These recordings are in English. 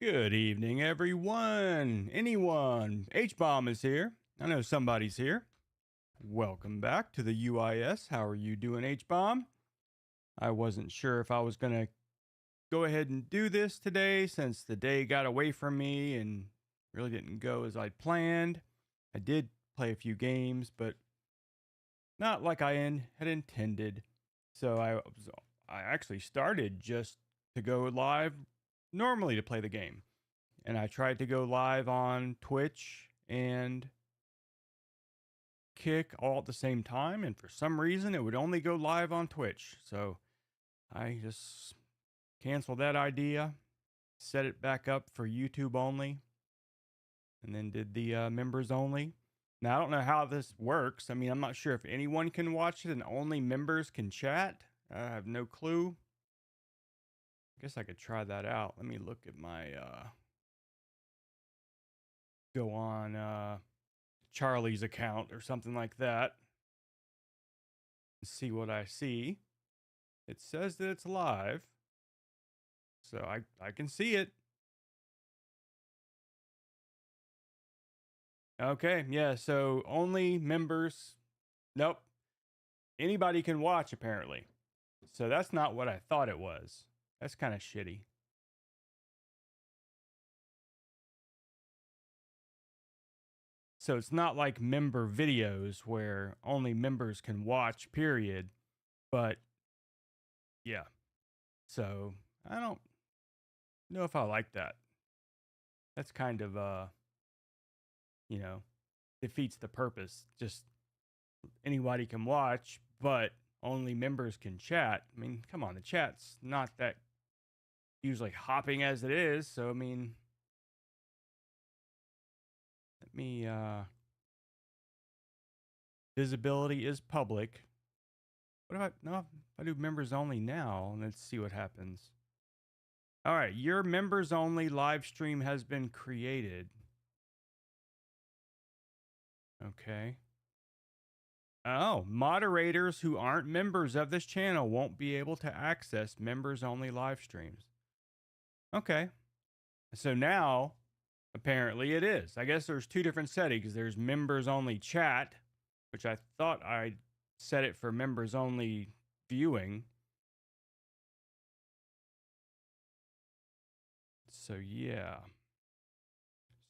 Good evening, everyone. Anyone. H-Bomb is here. I know somebody's here. Welcome back to the UIS. How are you doing, H-Bomb? I wasn't sure if I was going to go ahead and do this today since the day got away from me and really didn't go as I'd planned. I did play a few games, but not like I had intended. So I actually started just to go live normally to play the game. And I tried to go live on Twitch and Kick all at the same time. And for some reason, it would only go live on Twitch. So I just canceled that idea, set it back up for YouTube only, and then did the members only. Now, I don't know how this works. I mean, I'm not sure if anyone can watch it and only members can chat. I have no clue. I guess I could try that out. Let me look at my, go on Charlie's account or something like that. See what I see. It says that it's live. So I can see it. Okay, yeah, so only members. Nope. Anybody can watch, apparently. So that's not what I thought it was. That's kind of shitty. So it's not like member videos where only members can watch, period. But yeah. So I don't know if I like that. That's kind of defeats the purpose. Just anybody can watch, but only members can chat. I mean, come on, the chat's not that usually hopping as it is. So I mean, let me visibility is public. What if I do members only now? Let's see what happens. All right, your members only live stream has been created. Okay. Oh, moderators who aren't members of this channel won't be able to access members only live streams. Okay. So now, apparently it is. I guess there's two different settings. There's members only chat, which I thought I set it for members only viewing. So yeah.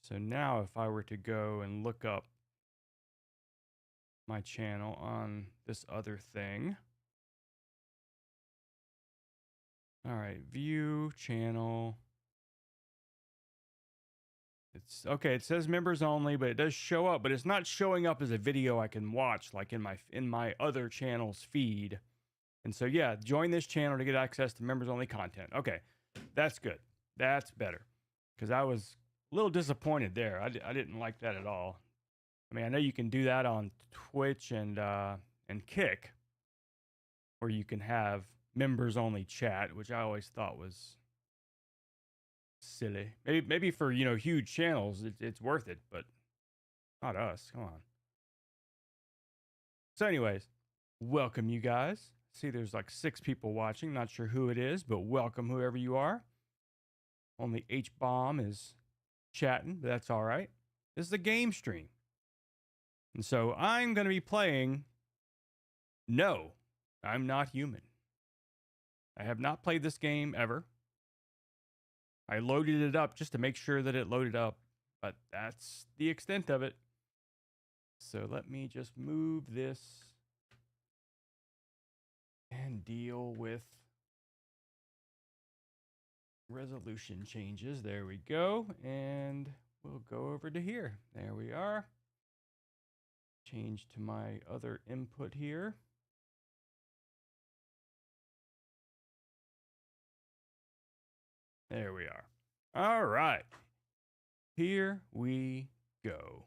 So now if I were to go and look up my channel on this other thing. All right, view channel. It's okay, it says members only, but it does show up, but it's not showing up as a video I can watch like in my other channel's feed. And so yeah, join this channel to get access to members only content. Okay. That's good. That's better. Cuz I was a little disappointed there. I didn't like that at all. I mean, I know you can do that on Twitch and Kick, where you can have members only chat, which I always thought was silly. Maybe for, huge channels, it's worth it, but not us. Come on. So anyways, welcome you guys. See, there's like 6 people watching. Not sure who it is, but welcome whoever you are. Only H-Bomb is chatting, but that's all right. This is a game stream. And so I'm going to be playing No, I'm Not Human. I have not played this game ever. I loaded it up just to make sure that it loaded up, but that's the extent of it. So let me just move this and deal with resolution changes. There we go. And we'll go over to here. There we are. Change to my other input here. There we are. All right. Here we go.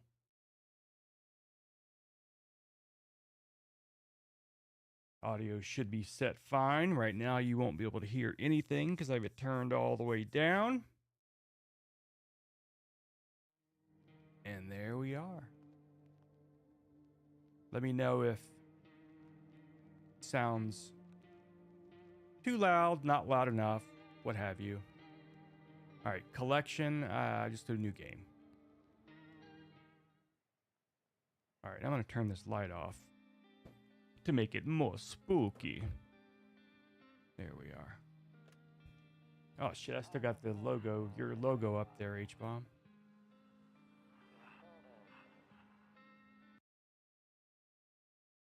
Audio should be set fine. Right now you won't be able to hear anything because I have it turned all the way down. And there we are. Let me know if it sounds too loud, not loud enough, what have you. All right, collection. Just do a new game. All right, I'm going to turn this light off to make it more spooky. There we are. Oh, shit, I still got the logo, your logo up there, H-Bomb.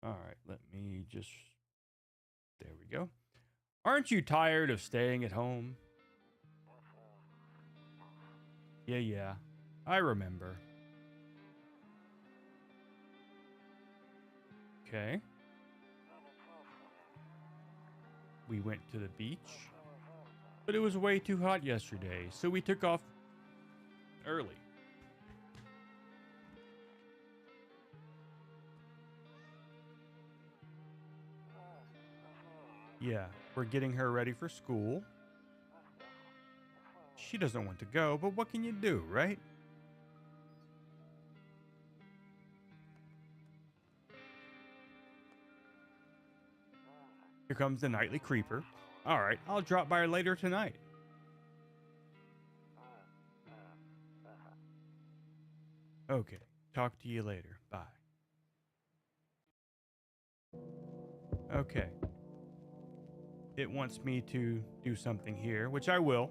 All right, let me just... There we go. Aren't you tired of staying at home? Yeah, I remember. Okay. We went to the beach, but it was way too hot yesterday, so we took off early. Yeah, we're getting her ready for school. She doesn't want to go, but what can you do, right? Here comes the nightly creeper. All right, I'll drop by later tonight. Okay, talk to you later. Bye. Okay. It wants me to do something here, which I will.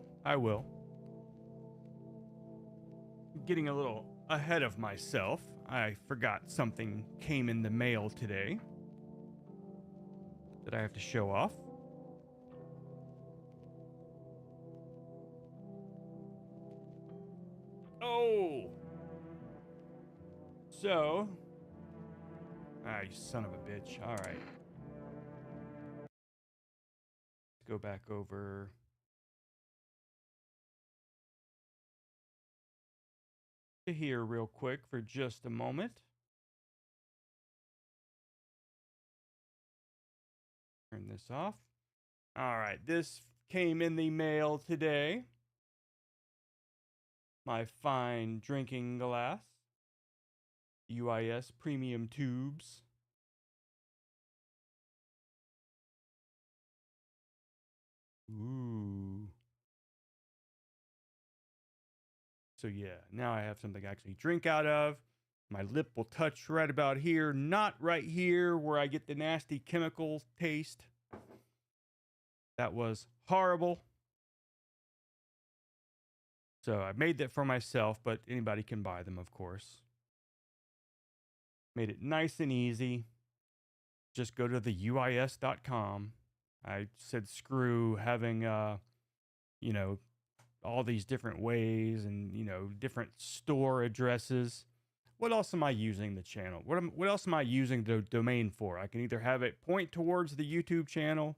Getting a little ahead of myself. I forgot something came in the mail today that I have to show off. Oh! So... you son of a bitch. All right. Let's go back over... to here real quick for just a moment. Turn this off. All right, this came in the mail today. My fine drinking glass. UIS premium tubes. Ooh. So yeah, now I have something to actually drink out of. My lip will touch right about here, not right here where I get the nasty chemical taste. That was horrible. So I made that for myself, but anybody can buy them, of course. Made it nice and easy. Just go to TheUIS.com. I said screw having, you know, all these different ways and, you know, different store addresses. What else am I using the channel? What else am I using the domain for? I can either have it point towards the YouTube channel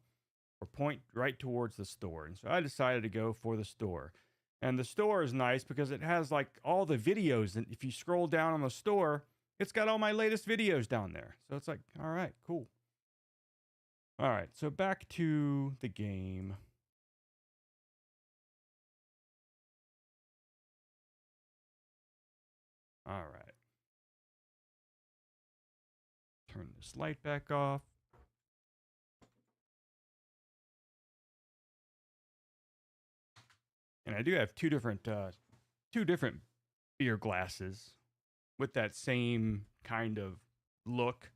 or point right towards the store. And so I decided to go for the store. And the store is nice because it has like all the videos. And if you scroll down on the store, it's got all my latest videos down there. So it's like, all right, cool. All right, so back to the game. All right. Turn this light back off. And I do have two different beer glasses with that same kind of look.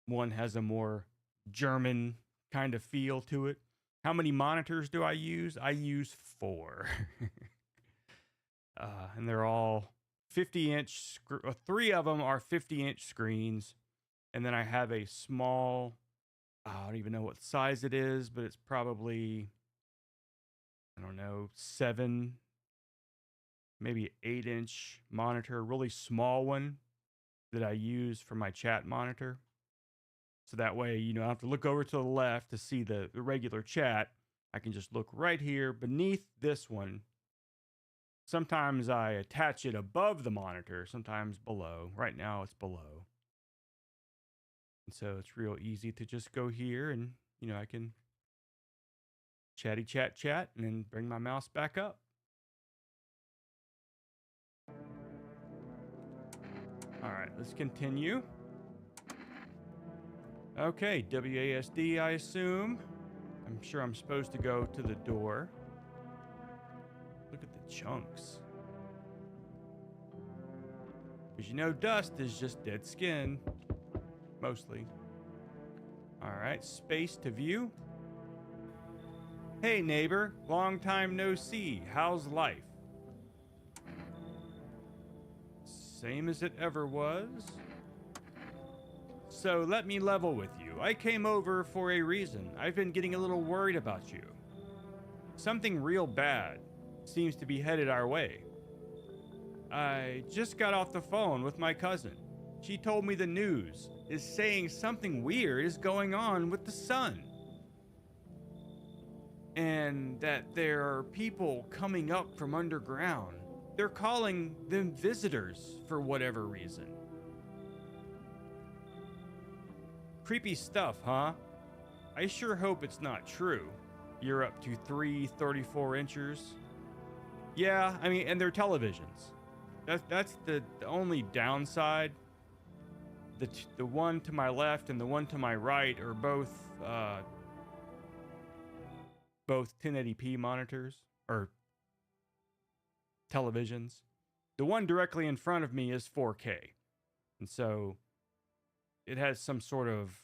One has a more German kind of feel to it. How many monitors do I use? I use 4. And they're all 50-inch. 3 of them are 50-inch screens. And then I have a small, I don't even know what size it is, but it's probably, I don't know, 7, maybe 8-inch monitor, really small one that I use for my chat monitor. So that way, you know, I don't have to look over to the left to see the regular chat. I can just look right here beneath this one. Sometimes I attach it above the monitor, sometimes below. Right now it's below. And so it's real easy to just go here and, you know, I can chatty chat, and then bring my mouse back up. All right, let's continue. Okay, WASD, I assume. I'm sure I'm supposed to go to the door. Look at chunks. Because you know dust is just dead skin. Mostly. Alright, space to view. Hey neighbor, long time no see. How's life? Same as it ever was. So let me level with you. I came over for a reason. I've been getting a little worried about you. Something real bad seems to be headed our way. I just got off the phone with my cousin. She told me the news is saying something weird is going on with the sun. And that there are people coming up from underground. They're calling them visitors for whatever reason. Creepy stuff, huh? I sure hope it's not true. You're up to 3 34-inchers. Yeah, I mean, and they're televisions. That's the only downside. The one to my left and the one to my right are both 1080p monitors or televisions. The one directly in front of me is 4K. And so it has some sort of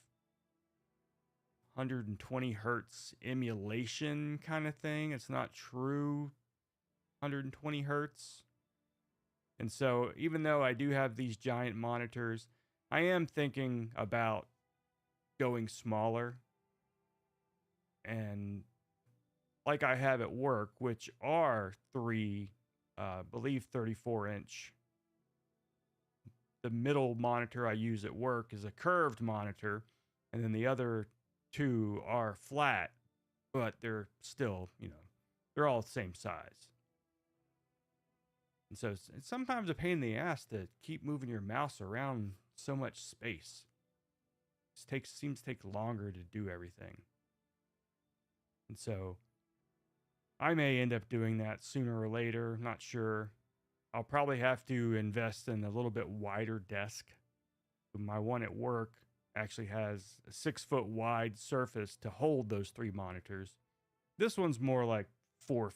120 hertz emulation kind of thing. It's not true 120 hertz. And so even though I do have these giant monitors, I am thinking about going smaller. And like I have at work, which are believe 34-inch. The middle monitor I use at work is a curved monitor, and then the other two are flat, but they're still, they're all the same size. And so it's sometimes a pain in the ass to keep moving your mouse around so much space. It seems to take longer to do everything. And so I may end up doing that sooner or later, not sure. I'll probably have to invest in a little bit wider desk. My one at work actually has a 6-foot wide surface to hold those 3 monitors. This one's more like 4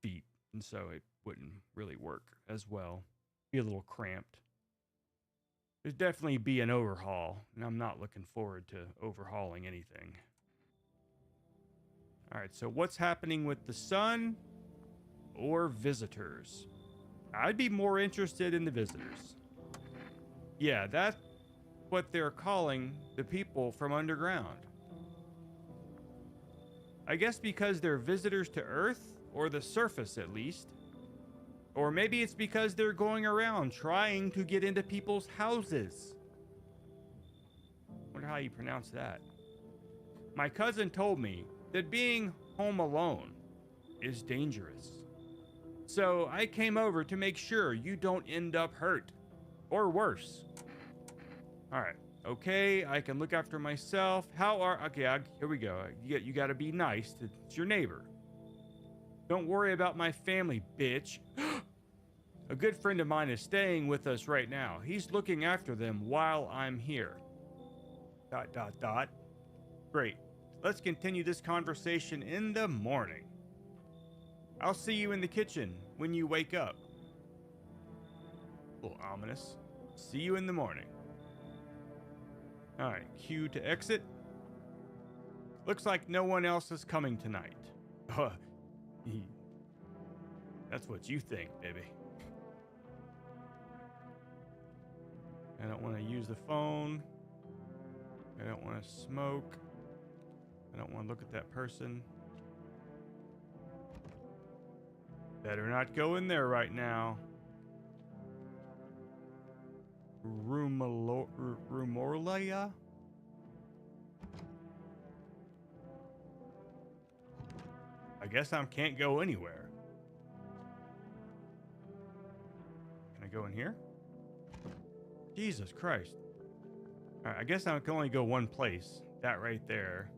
feet, and so it wouldn't really work as well. Be a little cramped. There'd definitely be an overhaul, and I'm not looking forward to overhauling anything. All right, so what's happening with the sun or visitors? I'd be more interested in the visitors. Yeah, that's what they're calling the people from underground. I guess because they're visitors to Earth, or the surface at least. Or maybe it's because they're going around trying to get into people's houses. Wonder how you pronounce that. My cousin told me that being home alone is dangerous. So I came over to make sure you don't end up hurt. Or worse. Alright. Okay, I can look after myself. Okay, here we go. You got to be nice. It's your neighbor. Don't worry about my family, bitch. A good friend of mine is staying with us right now. He's looking after them while I'm here. ... Great. Let's continue this conversation in the morning. I'll see you in the kitchen when you wake up. A little ominous. See you in the morning. Alright, Q to exit. Looks like no one else is coming tonight. That's what you think, baby. I don't want to use the phone. I don't want to smoke. I don't want to look at that person. Better not go in there right now. Rumorlaya? I guess I can't go anywhere. Can I go in here? Jesus Christ. Alright, I guess I can only go one place. That right there.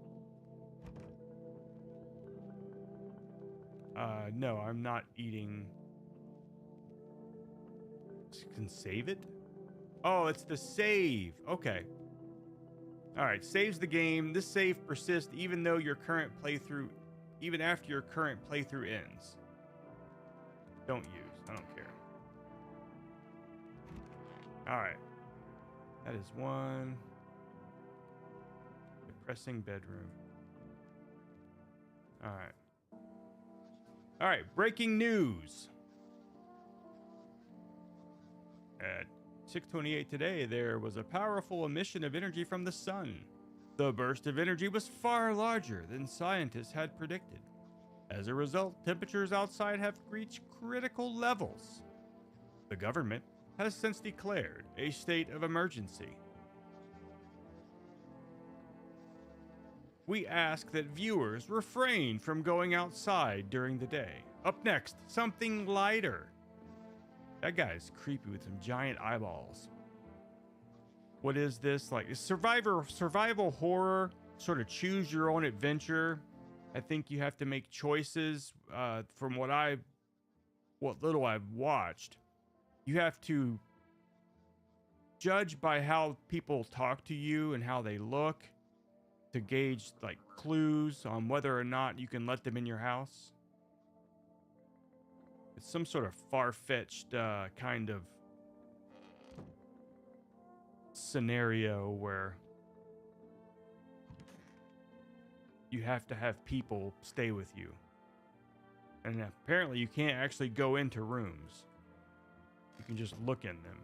No, I'm not eating. Can save it? Oh, it's the save. Okay. Alright, saves the game. This save persists even after your current playthrough ends. Don't use. I don't care. All right. That is one. Depressing bedroom. All right. All right. Breaking news. At 6:28 today, there was a powerful emission of energy from the sun. The burst of energy was far larger than scientists had predicted. As a result, temperatures outside have reached critical levels. The government has since declared a state of emergency. We ask that viewers refrain from going outside during the day. Up next, something lighter. That guy's creepy with some giant eyeballs. What is this? Like, is survival horror, sort of choose your own adventure? I think you have to make choices. From what little I've watched, you have to judge by how people talk to you and how they look to gauge like clues on whether or not you can let them in your house. It's some sort of far-fetched kind of scenario where you have to have people stay with you. And apparently you can't actually go into rooms. You can just look in them.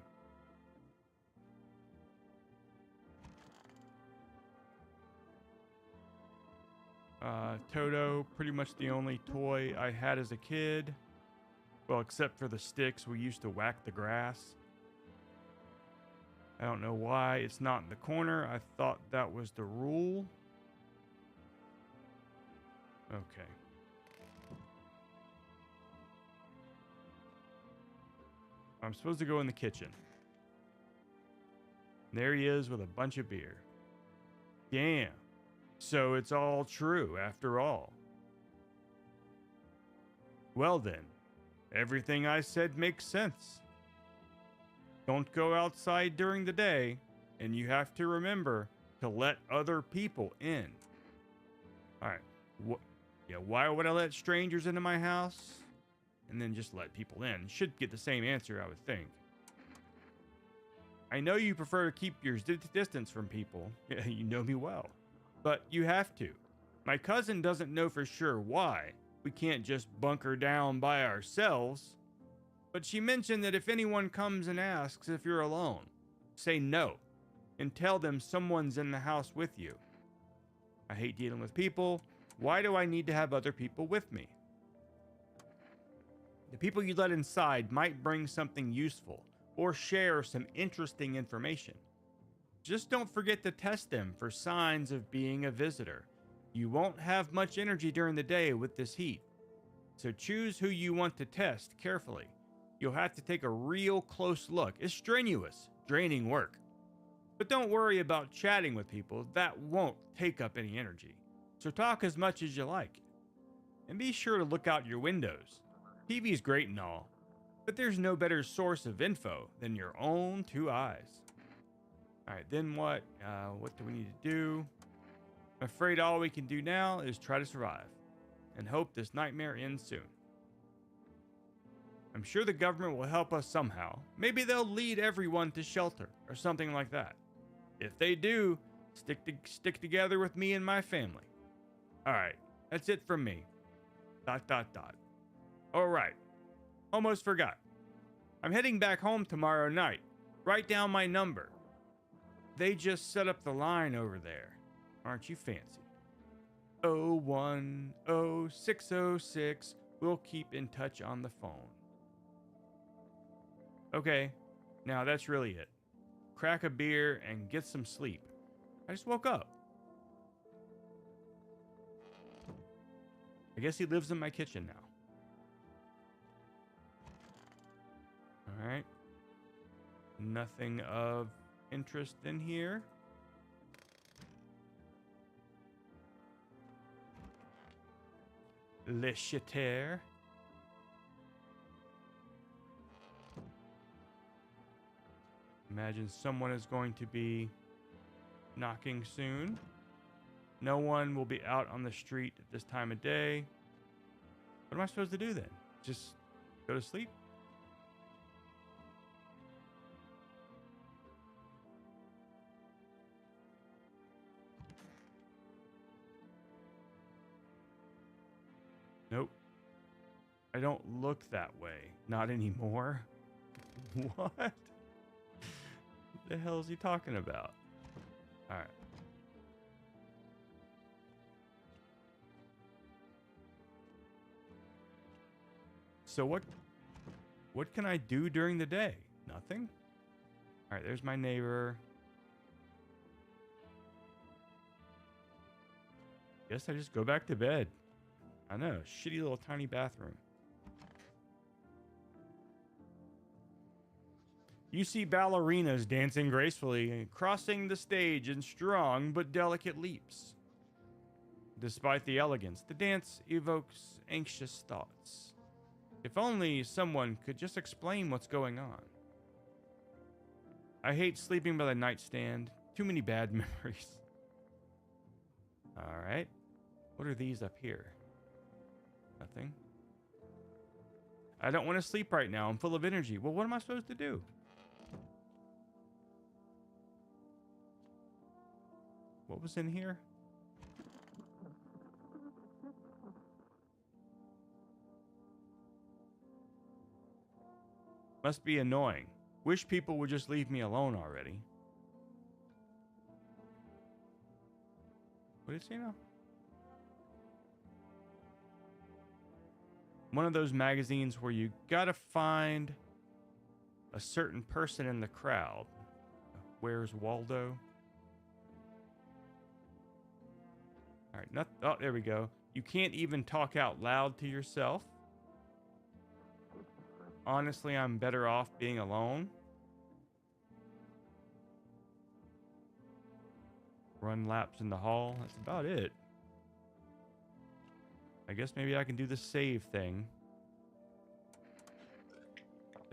Toto, pretty much the only toy I had as a kid. Well, except for the sticks we used to whack the grass. I don't know why it's not in the corner. I thought that was the rule. Okay. I'm supposed to go in the kitchen. There he is with a bunch of beer. Damn. So it's all true after all. Well then, everything I said makes sense. Don't go outside during the day, and you have to remember to let other people in. All right. Why would I let strangers into my house? And then just let people in. Should get the same answer, I would think. I know you prefer to keep your distance from people. You know me well. But you have to. My cousin doesn't know for sure why. We can't just bunker down by ourselves. But she mentioned that if anyone comes and asks if you're alone, say no, and tell them someone's in the house with you. I hate dealing with people. Why do I need to have other people with me? The people you let inside might bring something useful or share some interesting information. Just don't forget to test them for signs of being a visitor. You won't have much energy during the day with this heat, so choose who you want to test carefully. You'll have to take a real close look. It's strenuous, draining work. But don't worry about chatting with people. That won't take up any energy. So talk as much as you like. And be sure to look out your windows. TV's great and all, but there's no better source of info than your own two eyes. All right, then what? What do we need to do? I'm afraid all we can do now is try to survive and hope this nightmare ends soon. I'm sure the government will help us somehow. Maybe they'll lead everyone to shelter or something like that. If they do, stick together with me and my family. All right, that's it from me. ... All right, almost forgot. I'm heading back home tomorrow night. Write down my number. They just set up the line over there. Aren't you fancy? 010606. We'll keep in touch on the phone. Okay, now that's really it. Crack a beer and get some sleep. I just woke up. I guess he lives in my kitchen now. All right. Nothing of interest in here. Le Chater. Imagine someone is going to be knocking soon. No one will be out on the street at this time of day. What am I supposed to do then? Just Go to sleep. Nope. I don't look that way. Not anymore. What? The hell is he talking about? All right. So what can I do during the day? Nothing? All right, there's my neighbor. Guess I just go back to bed. I know, shitty little tiny bathroom. You see ballerinas dancing gracefully and crossing the stage in strong but delicate leaps. Despite the elegance, the dance evokes anxious thoughts. If only someone could just explain what's going on. I hate sleeping by the nightstand. Too many bad memories. All right. What are these up here? Nothing. I don't want to sleep right now. I'm full of energy. Well, what am I supposed to do? What was in here? Must be annoying. Wish people would just leave me alone already. What did it say now? One of those magazines where you gotta find a certain person in the crowd. Where's Waldo? All right, oh, there we go. You can't even talk out loud to yourself. Honestly, I'm better off being alone. Run laps in the hall. That's about it. I guess maybe I can do the save thing.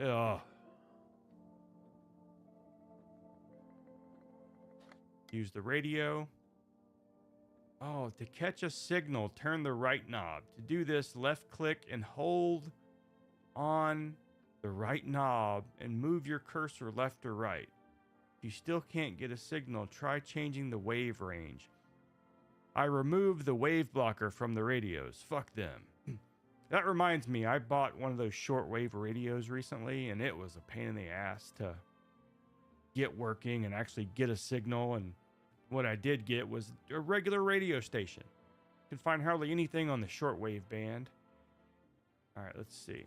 Ugh. Use the radio. Oh, to catch a signal, turn the right knob. To do this, left click and hold on the right knob and move your cursor left or right. If you still can't get a signal, try changing the wave range. I removed the wave blocker from the radios. Fuck them. That reminds me, I bought one of those shortwave radios recently, and it was a pain in the ass to get working and actually get a signal. And what I did get was a regular radio station. You can find hardly anything on the shortwave band. All right, let's see.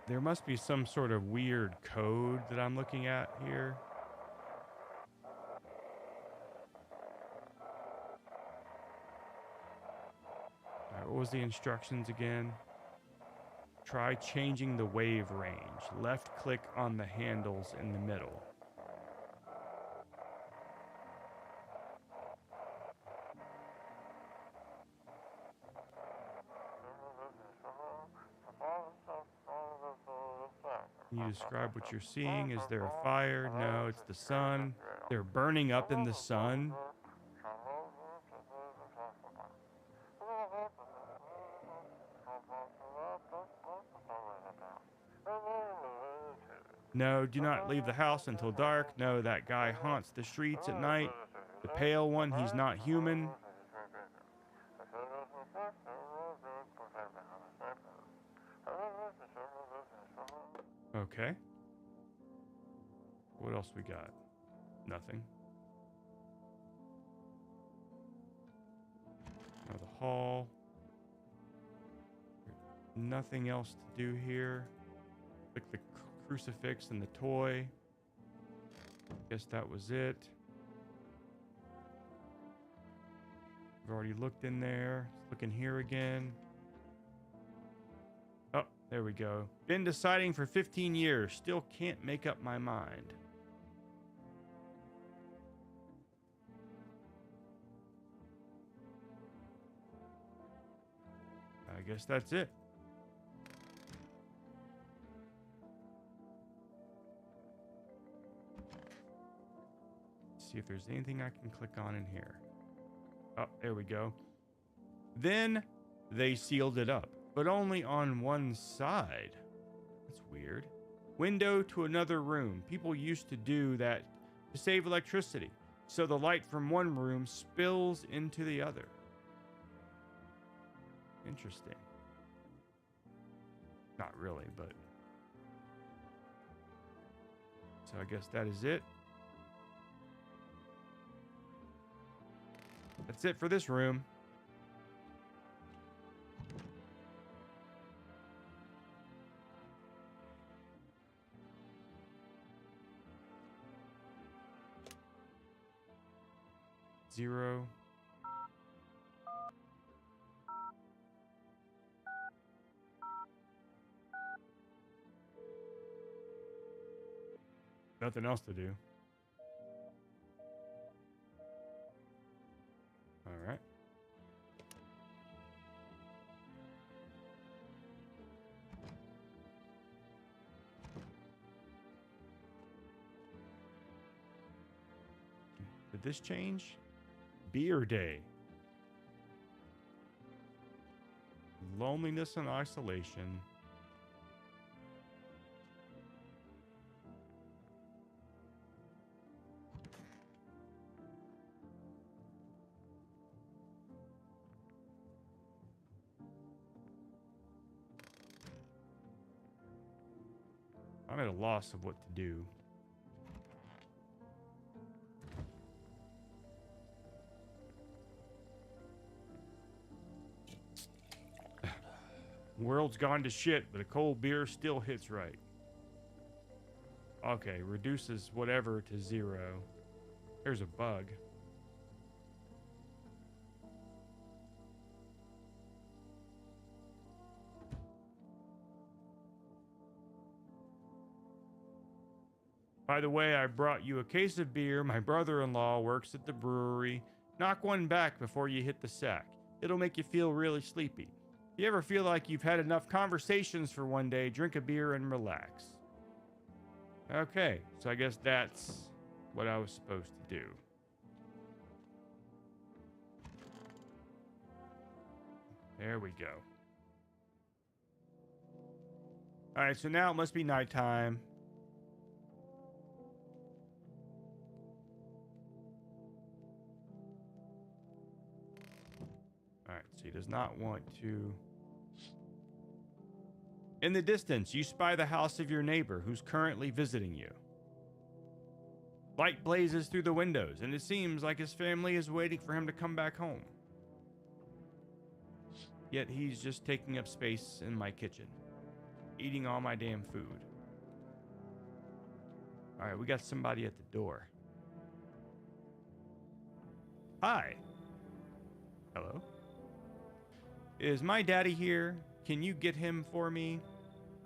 There must be some sort of weird code that I'm looking at here. All right, what was the instructions again? Try changing the wave range. Left click on the handles in the middle. Can you describe what you're seeing? Is there a fire? No, it's the sun. They're burning up in the sun. No, do not leave the house until dark. No, that guy haunts the streets at night. The pale one, he's not human. Okay. What else we got? Nothing. Now the hall. Nothing else to do here. Click the crucifix and the toy. Guess that was it. I've already looked in there. Let's look in here again. Oh, There we go. Been deciding for 15 years. Still can't make up my mind. I guess that's it. Let's see if there's anything I can click on in here. Oh, there we go. Then they sealed it up, but only on one side. That's weird. Window to another room. People used to do that to save electricity, so the light from one room spills into the other. Interesting. Not really, but... So I guess that is it. That's it for this room. Zero. Nothing else to do. All right. Did this change? Beer day. Loneliness and isolation. I'm at a loss of what to do. World's gone to shit, but a cold beer still hits right. Okay, reduces whatever to 0. There's a bug. By the way, I brought you a case of beer. My brother-in-law works at the brewery. Knock one back before you hit the sack. It'll make you feel really sleepy. If you ever feel like you've had enough conversations for one day, drink a beer and relax. Okay, so I guess that's what I was supposed to do. There we go. Alright, so now it must be nighttime. Alright, so he does not want to... In the distance, you spy the house of your neighbor who's currently visiting you. Light blazes through the windows, and it seems like his family is waiting for him to come back home. Yet he's just taking up space in my kitchen, eating all my damn food. Alright, we got somebody at the door. Hi. Hello? Is my daddy here? Can you get him for me?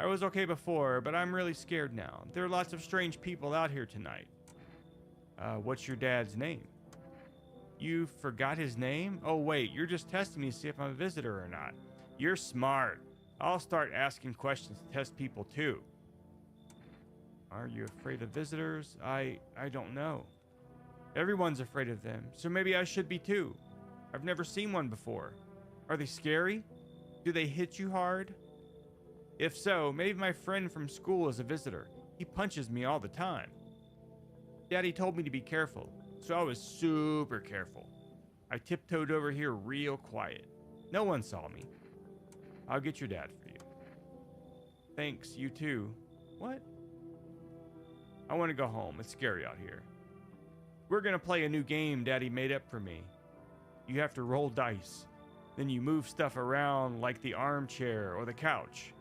I was okay before, but I'm really scared now. There are lots of strange people out here tonight. What's your dad's name? You forgot his name? Oh wait, you're just testing me to see if I'm a visitor or not. You're smart. I'll start asking questions to test people too. Are you afraid of visitors? I don't know. Everyone's afraid of them, so maybe I should be too. I've never seen one before. Are they scary? Do they hit you hard? If so, maybe my friend from school is a visitor. He punches me all the time. Daddy told me to be careful, so I was super careful. I tiptoed over here real quiet. No one saw me. I'll get your dad for you. Thanks, you too. What? I want to go home. It's scary out here. We're gonna play a new game Daddy made up for me. You have to roll dice. Then you move stuff around like the armchair or the couch.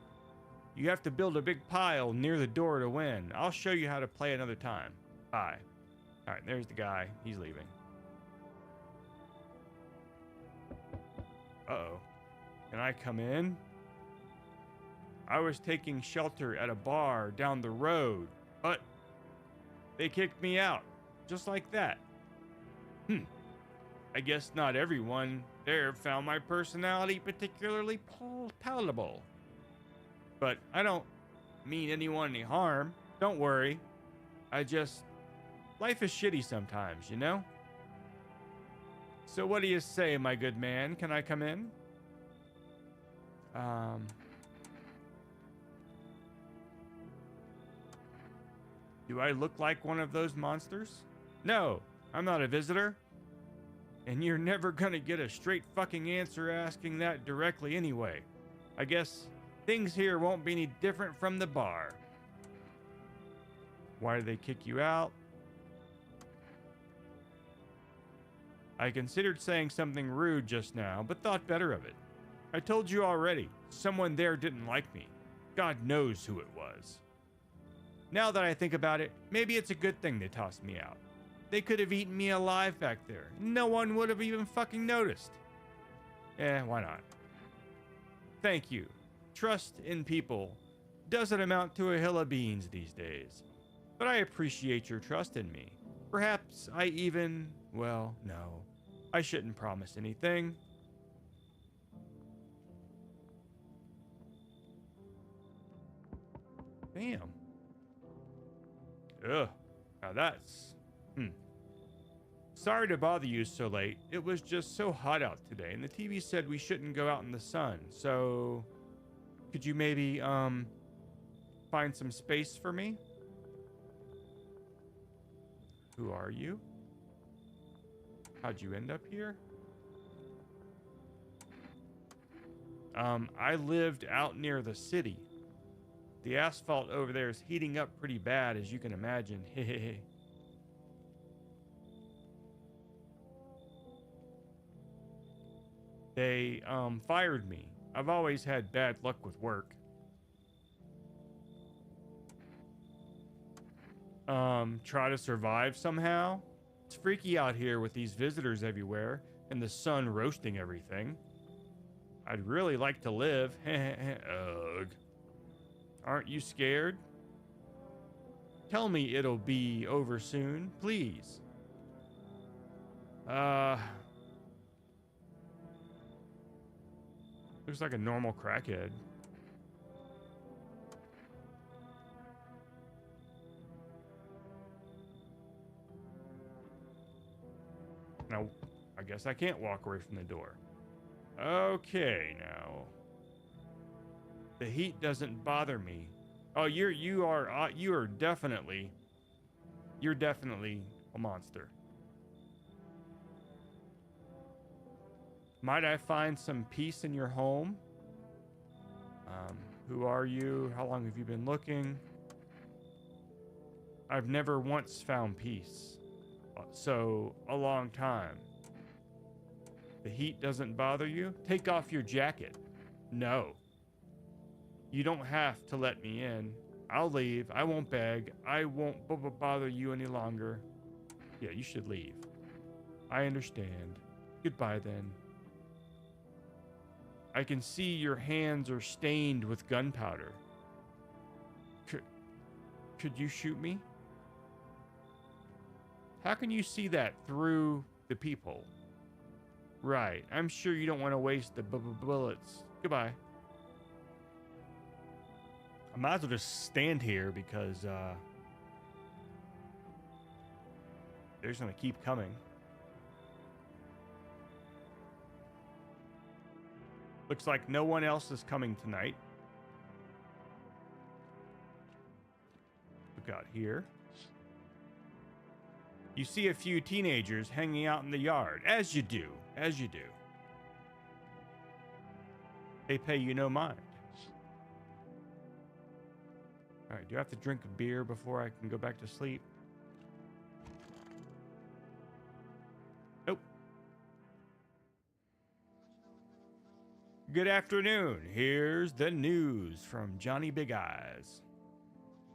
You have to build a big pile near the door to win. I'll show you how to play another time. Bye. Alright, there's the guy. He's leaving. Uh-oh. Can I come in? I was taking shelter at a bar down the road, but they kicked me out, just like that. I guess not everyone there found my personality particularly palatable. But I don't mean anyone any harm. Don't worry. Life is shitty sometimes, you know? So what do you say, my good man? Can I come in? Do I look like one of those monsters? No, I'm not a visitor. And you're never gonna get a straight fucking answer asking that directly anyway. I guess things here won't be any different from the bar. Why did they kick you out? I considered saying something rude just now, but thought better of it. I told you already, someone there didn't like me. God knows who it was. Now that I think about it, maybe it's a good thing they tossed me out. They could have eaten me alive back there. No one would have even fucking noticed. Why not? Thank you. Trust in people doesn't amount to a hill of beans these days. But I appreciate your trust in me. Perhaps I even... Well, no. I shouldn't promise anything. Damn. Ugh. Now that's... Sorry to bother you so late. It was just so hot out today, and the TV said we shouldn't go out in the sun. So... Could you maybe, find some space for me? Who are you? How'd you end up here? I lived out near the city. The asphalt over there is heating up pretty bad, as you can imagine. Hehehe. They, fired me. I've always had bad luck with work. Try to survive somehow? It's freaky out here with these visitors everywhere and the sun roasting everything. I'd really like to live. Ugh. Aren't you scared? Tell me it'll be over soon, please. Looks like a normal crackhead. Now, I guess I can't walk away from the door. Okay, now. The heat doesn't bother me. Oh, you're definitely a monster. Might I find some peace in your home? Who are you? How long have you been looking? I've never once found peace. So, a long time. The heat doesn't bother you? Take off your jacket. No. You don't have to let me in. I'll leave. I won't beg. I won't bother you any longer. Yeah, you should leave. I understand. Goodbye then. I can see your hands are stained with gunpowder. Could you shoot me? How can you see that through the peephole? Right. I'm sure you don't want to waste the bullets. Goodbye. I might as well just stand here because they're just going to keep coming. Looks like no one else is coming tonight. Look out here. You see a few teenagers hanging out in the yard, as you do, as you do. They pay you no mind. All right, do I have to drink a beer before I can go back to sleep? Nope. Good afternoon. Here's the news from Johnny Big Eyes.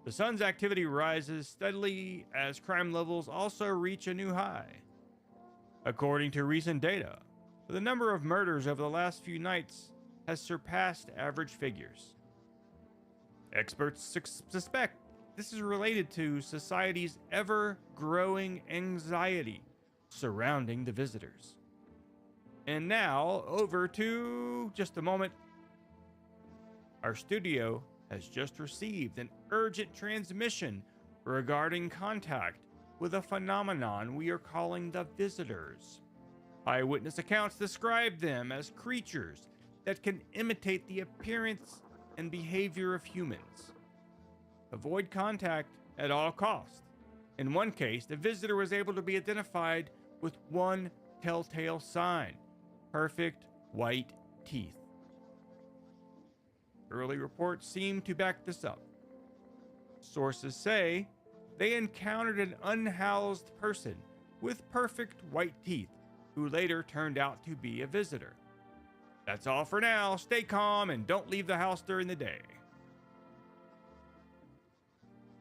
The sun's activity rises steadily as crime levels also reach a new high. According to recent data, the number of murders over the last few nights has surpassed average figures. Experts suspect this is related to society's ever-growing anxiety surrounding the visitors. And now, over to just a moment. Our studio has just received an urgent transmission regarding contact with a phenomenon we are calling the visitors. Eyewitness accounts describe them as creatures that can imitate the appearance and behavior of humans. Avoid contact at all costs. In one case, the visitor was able to be identified with one telltale sign: perfect white teeth. Early reports seem to back this up. Sources say they encountered an unhoused person with perfect white teeth who later turned out to be a visitor. That's all for now. Stay calm and don't leave the house during the day.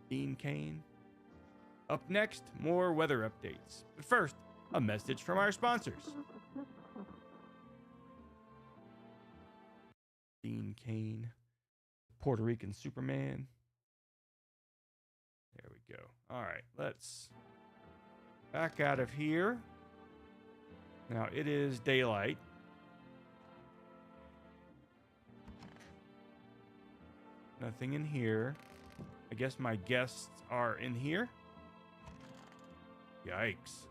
Dean Cain. Up next, more weather updates. But first, a message from our sponsors. Dean Cain, Puerto Rican Superman. There we go. All right, let's back out of here. Now it is daylight. Nothing in here. I guess my guests are in here. Yikes.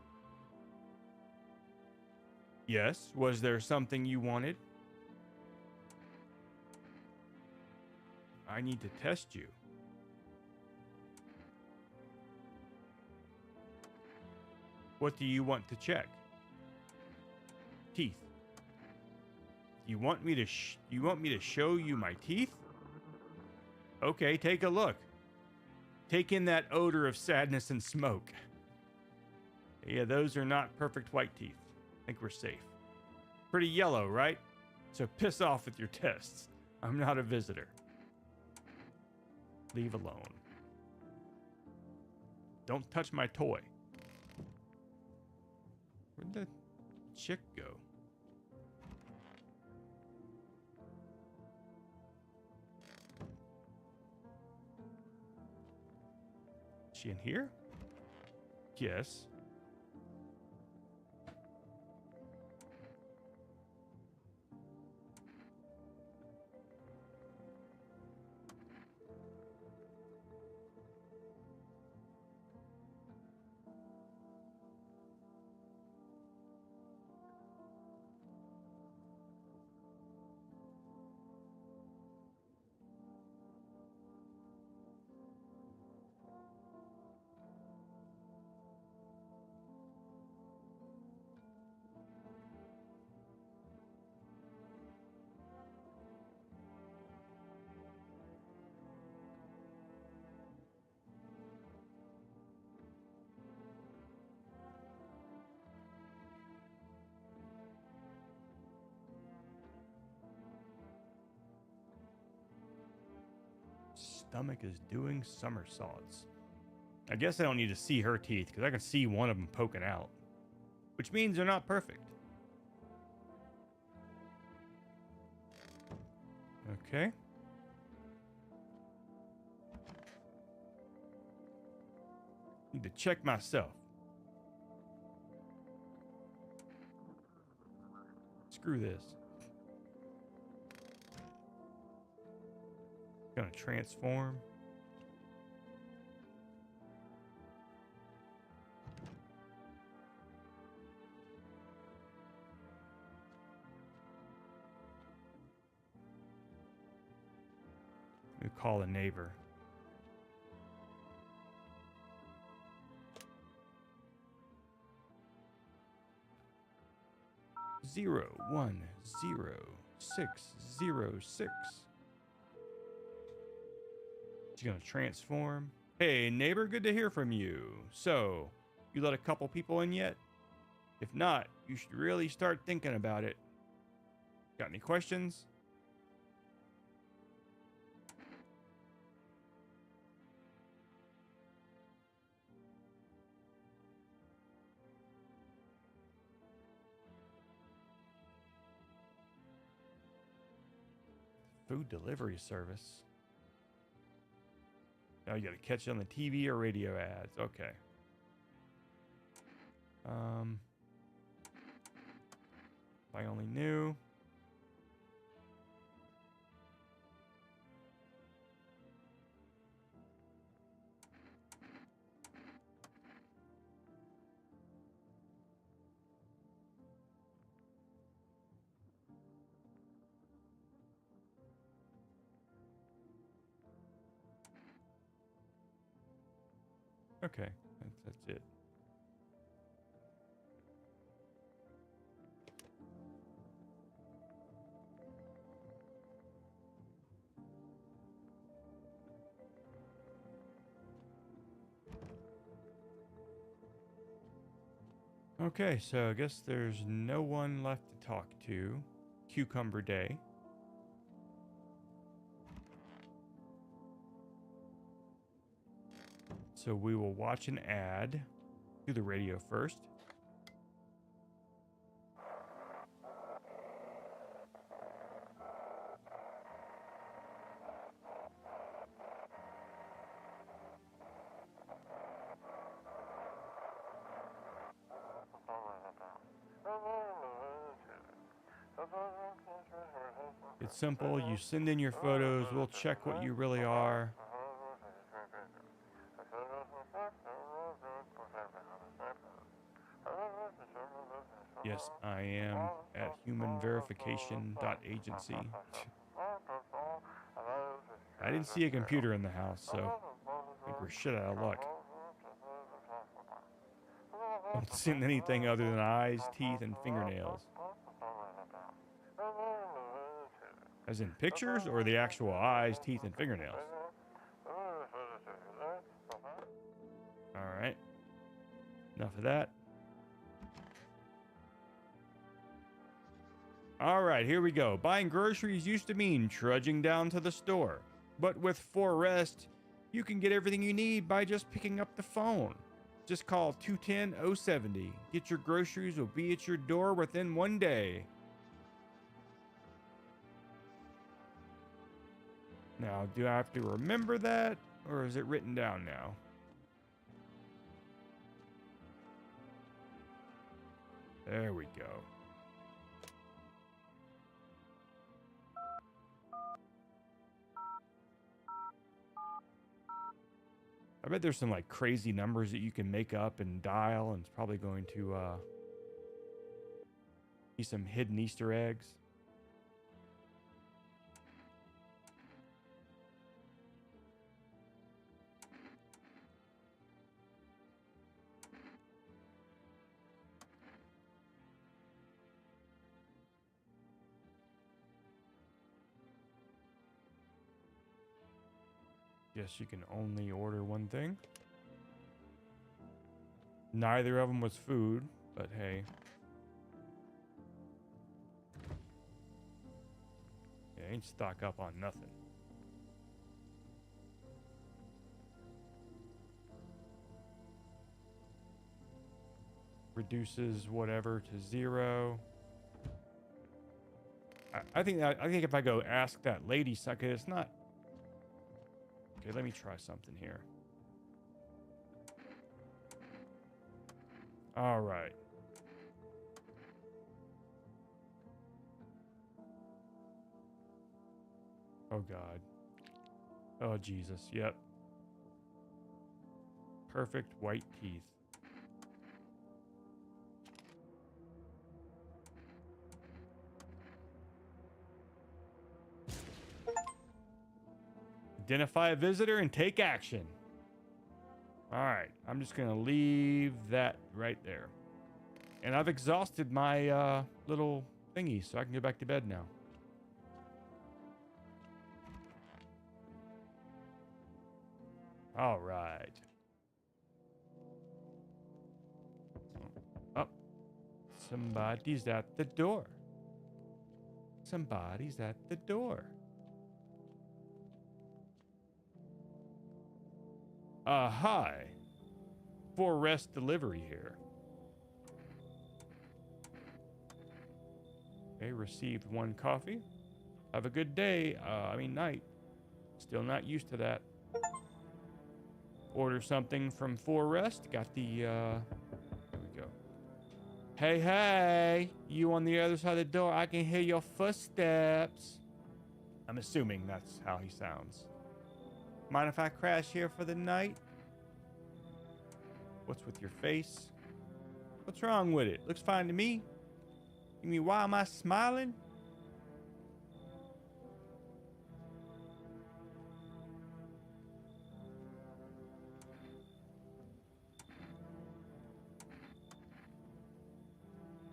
Yes, was there something you wanted? I need to test you. What do you want to check? Teeth. You want me to show you my teeth? Okay, take a look. Take in that odor of sadness and smoke. Yeah, those are not perfect white teeth. I think we're safe. Pretty yellow, right? So piss off with your tests. I'm not a visitor. Leave alone. Don't touch my toy. Where'd the chick go? Is she in here? Yes. Stomach is doing somersaults. I guess I don't need to see her teeth because I can see one of them poking out, which means they're not perfect. Okay. Need to check myself. Screw this. Gonna transform. We call a neighbor. Zero 1 0 6 0 6. She's gonna transform. Hey neighbor, good to hear from you. So, you let a couple people in yet? If not, you should really start thinking about it. Got any questions? Food delivery service. Oh, you got to catch it on the TV or radio ads. Okay. If I only knew. Okay, that's it. Okay, so I guess there's no one left to talk to. Cucumber Day. So we will watch an ad. Do the radio first. It's simple. You send in your photos. We'll check what you really are. Yes, I am at humanverification.agency. I didn't see a computer in the house, so I think we're shit out of luck. Don't send anything other than eyes, teeth, and fingernails. As in pictures or the actual eyes, teeth, and fingernails? Alright. Enough of that. Alright, here we go. Buying groceries used to mean trudging down to the store. But with Forrest, you can get everything you need by just picking up the phone. Just call 210-070. Get your groceries will be at your door within 1 day. Now, do I have to remember that, or is it written down now? There we go. I bet there's some like crazy numbers that you can make up and dial, and it's probably going to be some hidden Easter eggs. Guess you can only order one thing. Neither of them was food, but hey. Yeah, ain't stock up on nothing. Reduces whatever to 0. I think if I go ask that lady sucker, it's not. Okay, let me try something here. All right. Oh, God. Oh, Jesus. Yep. Perfect white teeth. Identify a visitor and take action. All right, I'm just gonna leave that right there. And I've exhausted my little thingy, so I can go back to bed now. All right. Oh, somebody's at the door. Somebody's at the door. Hi. For rest delivery here. Okay, received 1 coffee. Have a good day. Night. Still not used to that. Order something from Forest. Got the, there we go. Hey, hey, you on the other side of the door. I can hear your footsteps. I'm assuming that's how he sounds. Mind if I crash here for the night? What's with your face? What's wrong with it? Looks fine to me. You mean, why am I smiling?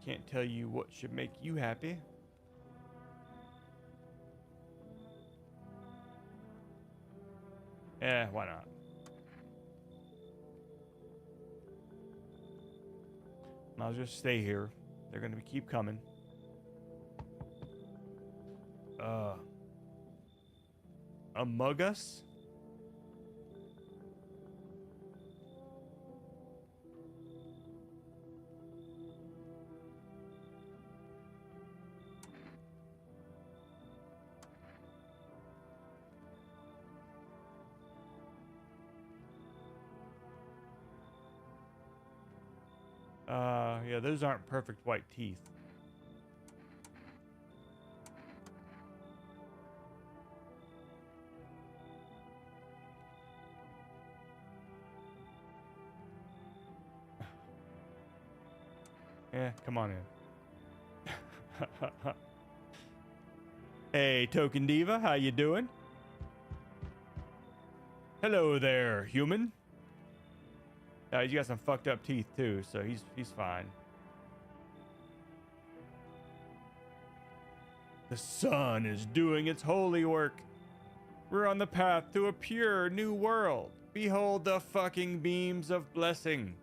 Can't tell you what should make you happy. Yeah, why not? I'll just stay here. They're gonna keep coming. Among Us? Yeah, those aren't perfect white teeth. Yeah, come on in. Hey, Token Diva, how you doing? Hello there, human. He's got some fucked up teeth too, so he's fine. The sun is doing its holy work. We're on the path to a pure new world. Behold the fucking beams of blessing.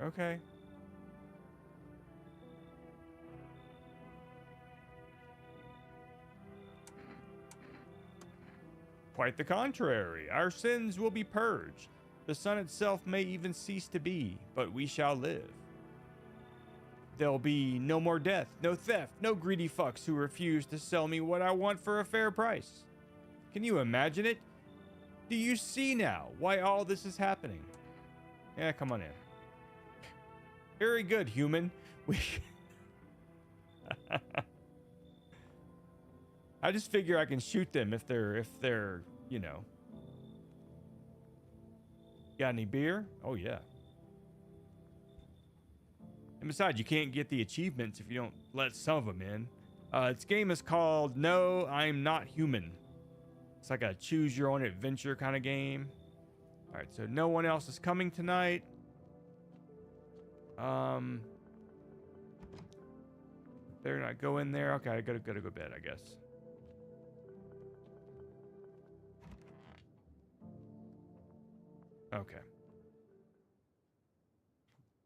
Okay. Quite the contrary. Our sins will be purged. The sun itself may even cease to be, but we shall live. There'll be no more death, no theft, no greedy fucks who refuse to sell me what I want for a fair price. Can you imagine it? Do you see now why all this is happening? Yeah, come on in. Very good, human. I just figure I can shoot them if they're, you know. Got any beer? Oh, yeah. And besides, you can't get the achievements if you don't let some of them in. This game is called No, I'm Not Human. It's like a choose your own adventure kind of game. All right, so no one else is coming tonight. Better not go in there. Okay, I gotta go to bed, I guess. Okay.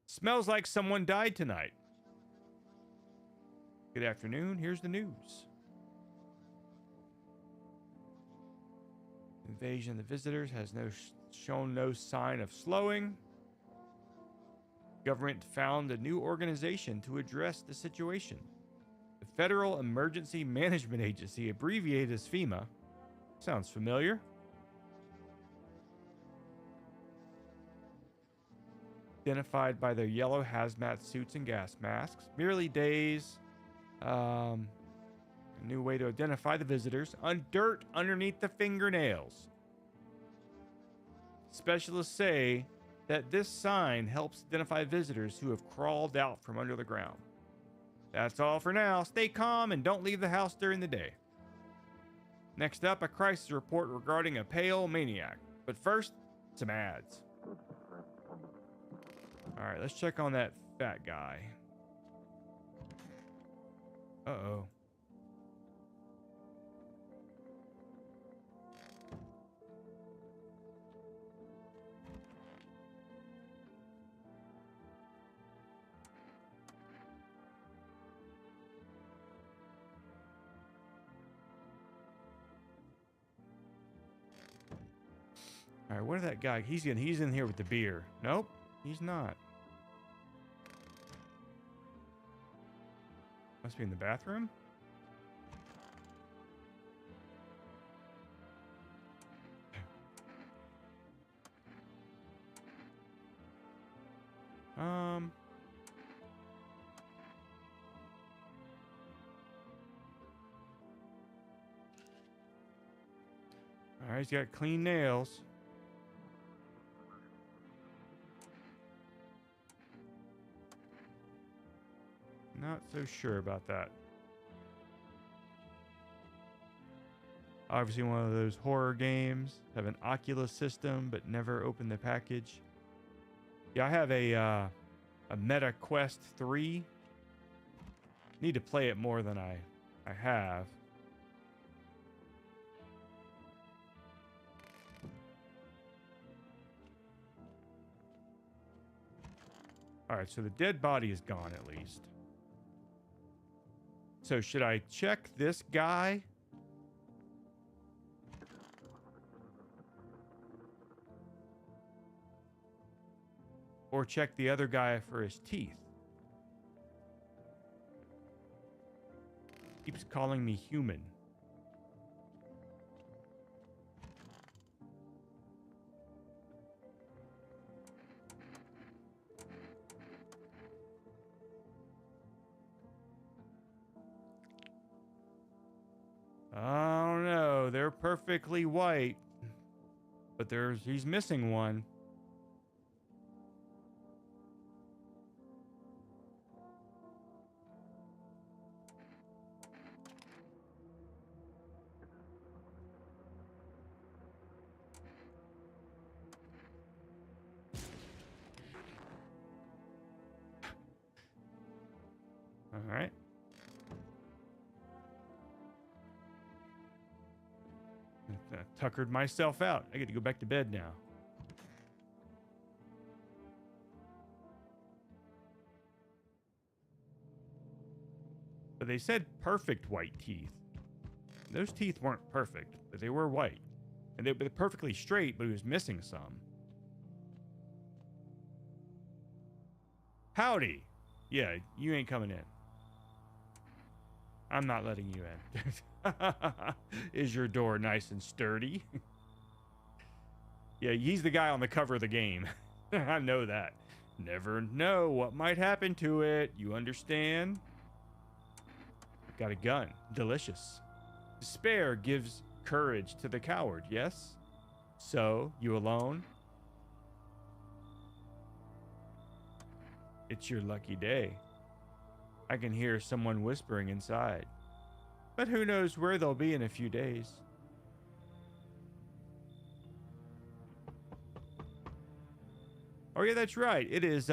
Smells like someone died tonight. Good afternoon. Here's the news. Invasion of the visitors has shown no sign of slowing. Government found a new organization to address the situation. The Federal Emergency Management Agency, abbreviated as FEMA. Sounds familiar. Identified by their yellow hazmat suits and gas masks. Merely days. A new way to identify the visitors. Dirt underneath the fingernails. Specialists say that this sign helps identify visitors who have crawled out from under the ground. That's all for now. Stay calm and don't leave the house during the day. Next up, a crisis report regarding a pale maniac. But first, some ads. All right, let's check on that fat guy. Uh-oh. All right, what is that guy? He's in here with the beer. Nope, he's not. Must be in the bathroom. All right, he's got clean nails. Not so sure about that. Obviously one of those horror games. Have an Oculus system, but never open the package. Yeah, I have a Meta Quest 3. Need to play it more than I have. All right, so the dead body is gone at least. So should I check this guy? Or check the other guy for his teeth? Keeps calling me human. I don't know. They're perfectly white. But he's missing one. All right. Tuckered myself out. I get to go back to bed now. But they said perfect white teeth. Those teeth weren't perfect, but they were white. And they were perfectly straight, but he was missing some. Howdy. Yeah, you ain't coming in. I'm not letting you in. Is your door nice and sturdy? Yeah, he's the guy on the cover of the game. I know that. Never know what might happen to it. You understand? Got a gun. Delicious. Despair gives courage to the coward, yes? So, you alone? It's your lucky day. I can hear someone whispering inside. But who knows where they'll be in a few days. Oh yeah, that's right. It is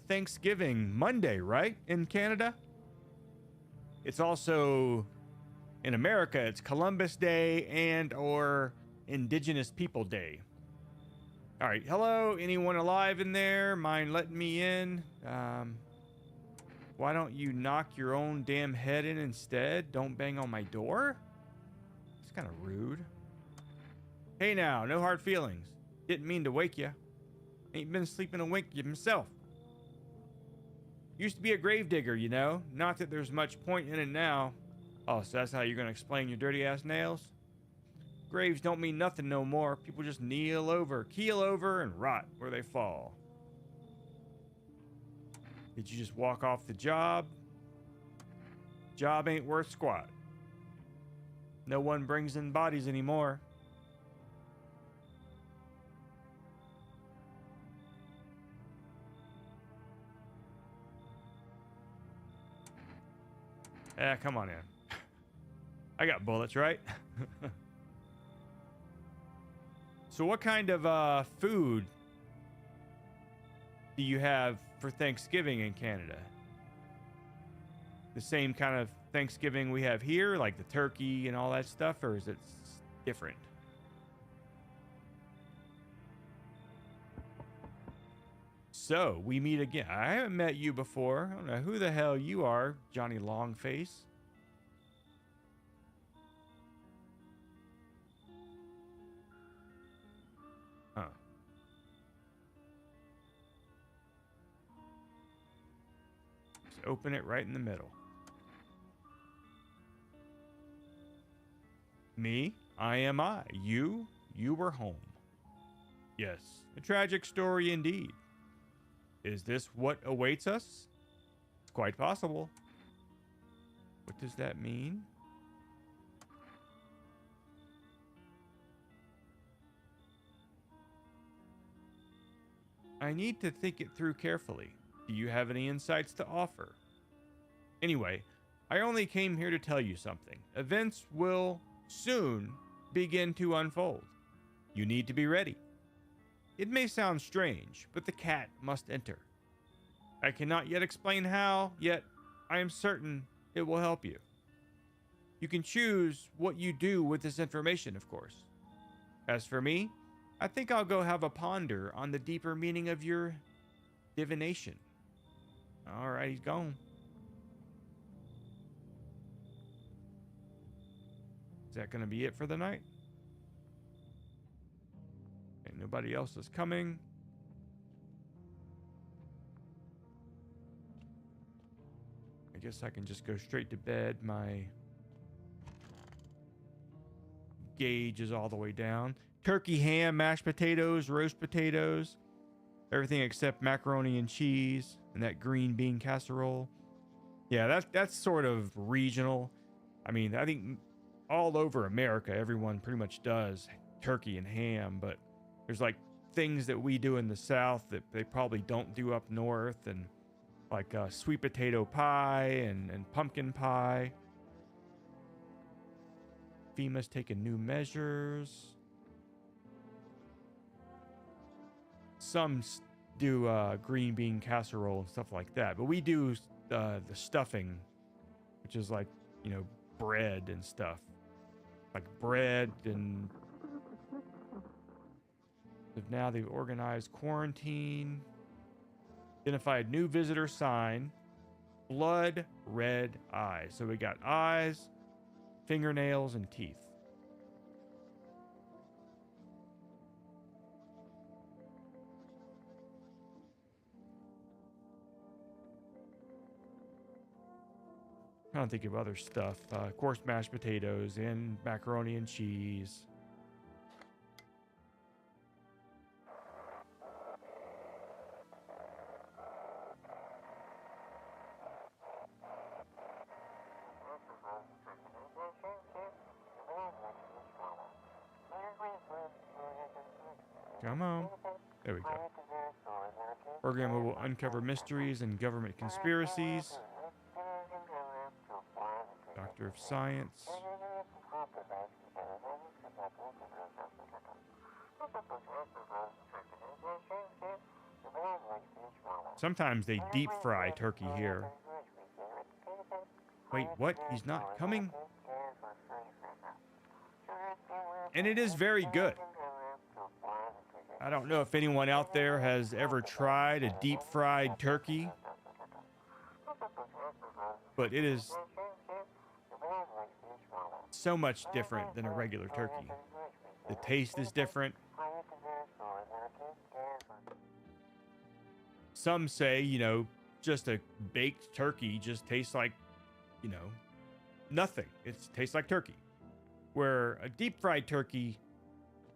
Thanksgiving Monday, right? In Canada? It's also, in America, it's Columbus Day and or Indigenous People Day. All right, hello, anyone alive in there? Mind letting me in? Why don't you knock your own damn head in instead? Don't bang on my door? It's kind of rude. Hey now, no hard feelings. Didn't mean to wake you. Ain't been sleeping a wink himself. Used to be a gravedigger, you know. Not that there's much point in it now. Oh, so that's how you're gonna explain your dirty ass nails? Graves don't mean nothing no more. People just kneel over, keel over, and rot where they fall. Did you just walk off the job? Job ain't worth squat. No one brings in bodies anymore. Come on in. I got bullets, right? So what kind of food do you have for Thanksgiving in Canada? The same kind of Thanksgiving we have here, like the turkey and all that stuff, or is it different? So, we meet again. I haven't met you before. I don't know who the hell you are, Johnny Longface. Huh. Just open it right in the middle. Me, I am I. You were home. Yes, a tragic story indeed. Is this what awaits us? It's quite possible. What does that mean? I need to think it through carefully. Do you have any insights to offer? Anyway, I only came here to tell you something. Events will soon begin to unfold. You need to be ready. It may sound strange, but the cat must enter. I cannot yet explain how, yet I am certain it will help you. You can choose what you do with this information, of course. As for me, I think I'll go have a ponder on the deeper meaning of your divination. All right, he's gone. Is that going to be it for the night? Okay, nobody else is coming. I guess I can just go straight to bed. My gauge is all the way down. Turkey, ham, mashed potatoes, roast potatoes. Everything except macaroni and cheese and that green bean casserole. Yeah, that's sort of regional. I mean, I think all over America, everyone pretty much does turkey and ham, but there's like things that we do in the South that they probably don't do up north, and like sweet potato pie and pumpkin pie. FEMA's taking new measures. Some do green bean casserole and stuff like that, but we do the stuffing, which is like, you know, bread and stuff. Like bread, and now they've organized quarantine, identified new visitor sign, blood red eyes. So we got eyes, fingernails, and teeth. Trying to think of other stuff. Of course, mashed potatoes and macaroni and cheese. Come on. There we go. Program will uncover mysteries and government conspiracies. Doctor of Science. Sometimes they deep fry turkey here. Wait, what? He's not coming? And it is very good. I don't know if anyone out there has ever tried a deep fried turkey, but it is so much different than a regular turkey. The taste is different. Some say, you know, just a baked turkey just tastes like, you know, nothing. It tastes like turkey. Where a deep fried turkey,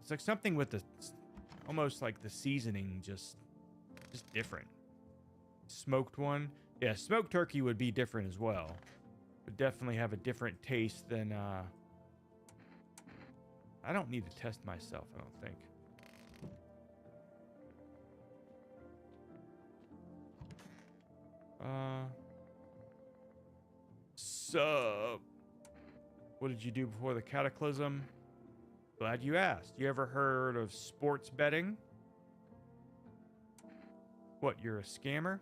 it's like something with the, almost like the seasoning just different. Smoked one. Yeah, smoked turkey would be different as well. Would definitely have a different taste than, I don't need to test myself, I don't think. So, what did you do before the cataclysm? Glad you asked. You ever heard of sports betting? What, you're a scammer?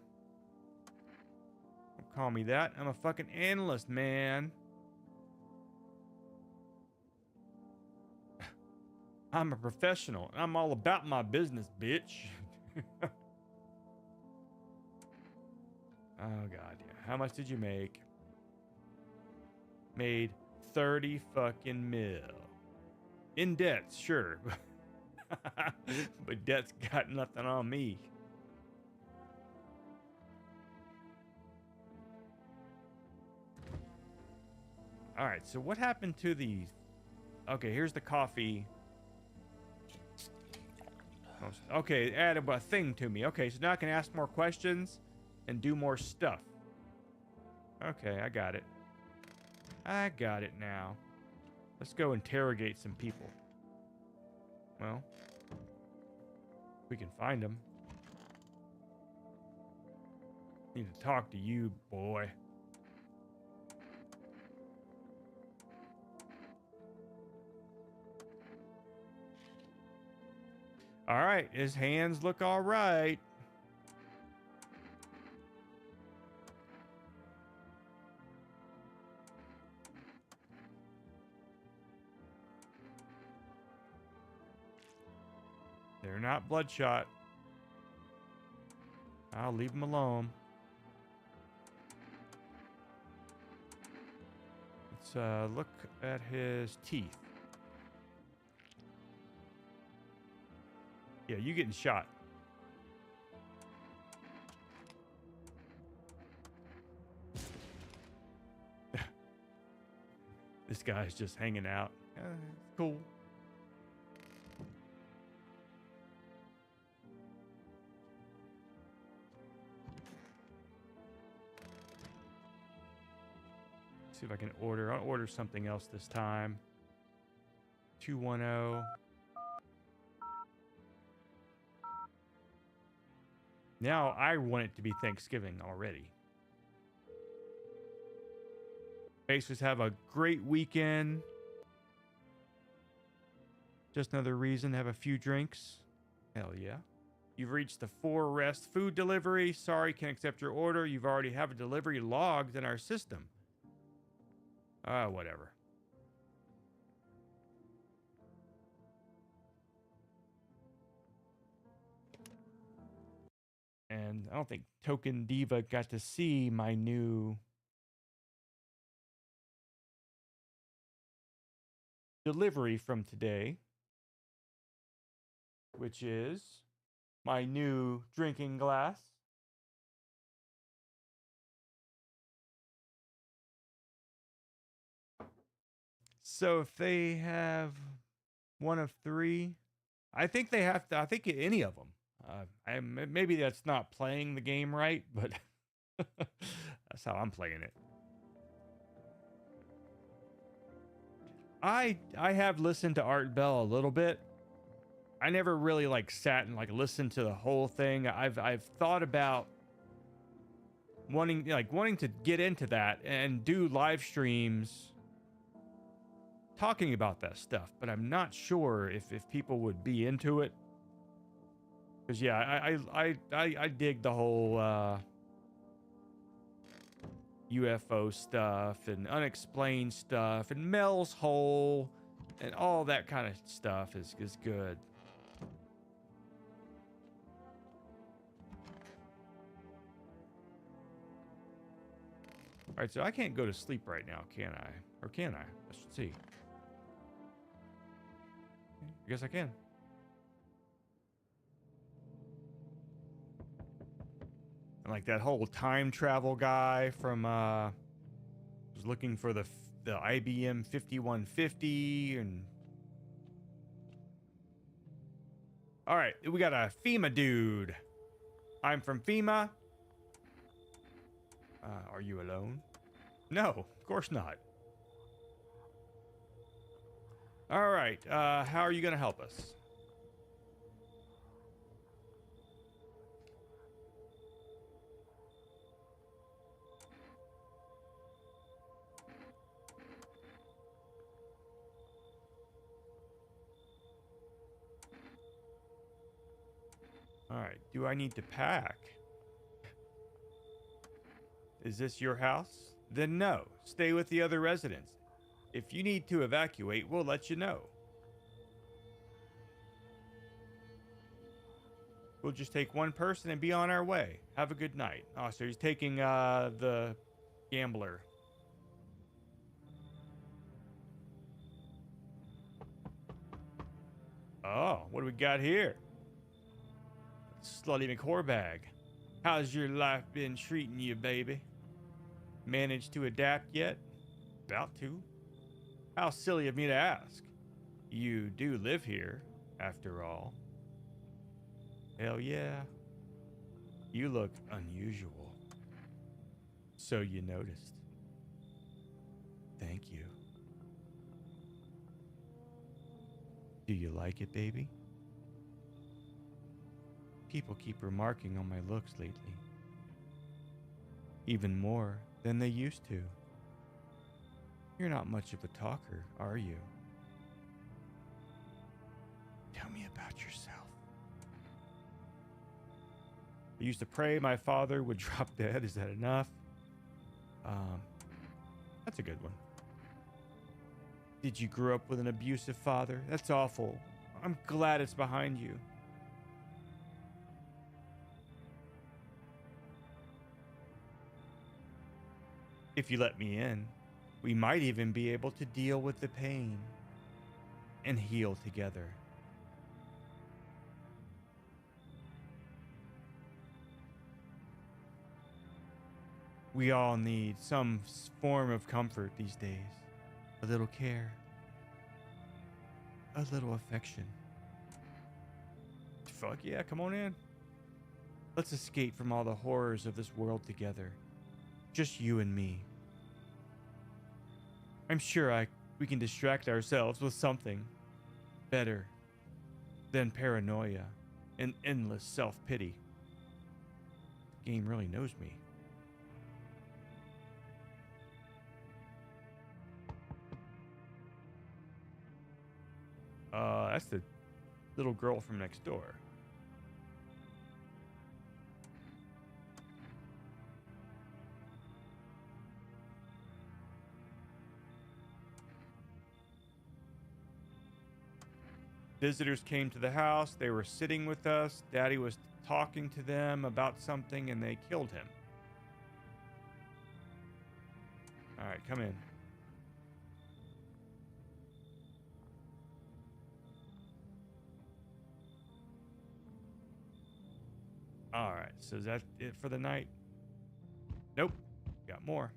Don't call me that. I'm a fucking analyst, man. I'm a professional. I'm all about my business, bitch. Oh, God, yeah. How much did you make? Made 30 fucking mil. In debts, sure. But debt's got nothing on me. All right, so what happened to the Okay, here's the coffee. Okay, it added a thing to me. Okay, so now I can ask more questions and do more stuff. Okay, I got it. I got it now. Let's go interrogate some people. Well, we can find them. Need to talk to you, boy. All right, his hands look all right. They're not bloodshot. I'll leave them alone. Let's look at his teeth. Yeah, you getting shot. This guy's just hanging out. Cool. See if I can order. I'll order something else this time. 210. Now I want it to be Thanksgiving already. Bases have a great weekend. Just another reason to have a few drinks. Hell yeah. You've reached the 4 Rest food delivery. Sorry, can't accept your order. You've already have a delivery logged in our system. Whatever. And I don't think Token Diva got to see my new delivery from today, which is my new drinking glass. So if they have one of 3, I think they have to, I think any of them. Maybe that's not playing the game right, but that's how I'm playing it. I have listened to Art Bell a little bit. I never really like sat and like listened to the whole thing. I've thought about wanting to get into that and do live streams talking about that stuff, but I'm not sure if people would be into it. Because yeah, I dig the whole UFO stuff and unexplained stuff and Mel's Hole and all that kind of stuff is good. All right, so I can't go to sleep right now, can I? Or can I? Let's see. I guess I can. And like that whole time travel guy from was looking for the IBM 5150 and all right, we got a FEMA dude. I'm from FEMA. Are you alone? No, of course not. All right, how are you gonna help us? All right, do I need to pack? Is this your house? Then no, stay with the other residents. If you need to evacuate, we'll let you know. We'll just take one person and be on our way. Have a good night. Oh, so he's taking the gambler. Oh, what do we got here? Slutty McCorbag. How's your life been treating you, baby? Managed to adapt yet? About to. How silly of me to ask. You do live here, after all. Hell yeah. You look unusual. So you noticed. Thank you. Do you like it, baby? People keep remarking on my looks lately. Even more than they used to. You're not much of a talker, are you? Tell me about yourself. I used to pray my father would drop dead. Is that enough? That's a good one. Did you grow up with an abusive father? That's awful. I'm glad it's behind you. If you let me in, we might even be able to deal with the pain and heal together. We all need some form of comfort these days. A little care. A little affection. Fuck yeah, come on in. Let's escape from all the horrors of this world together. Just you and me. I'm sure we can distract ourselves with something better than paranoia and endless self-pity. The game really knows me. That's the little girl from next door. Visitors came to the house. They were sitting with us. Daddy was talking to them about something and they killed him. All right, come in. All right, so is that it for the night? Nope, got more.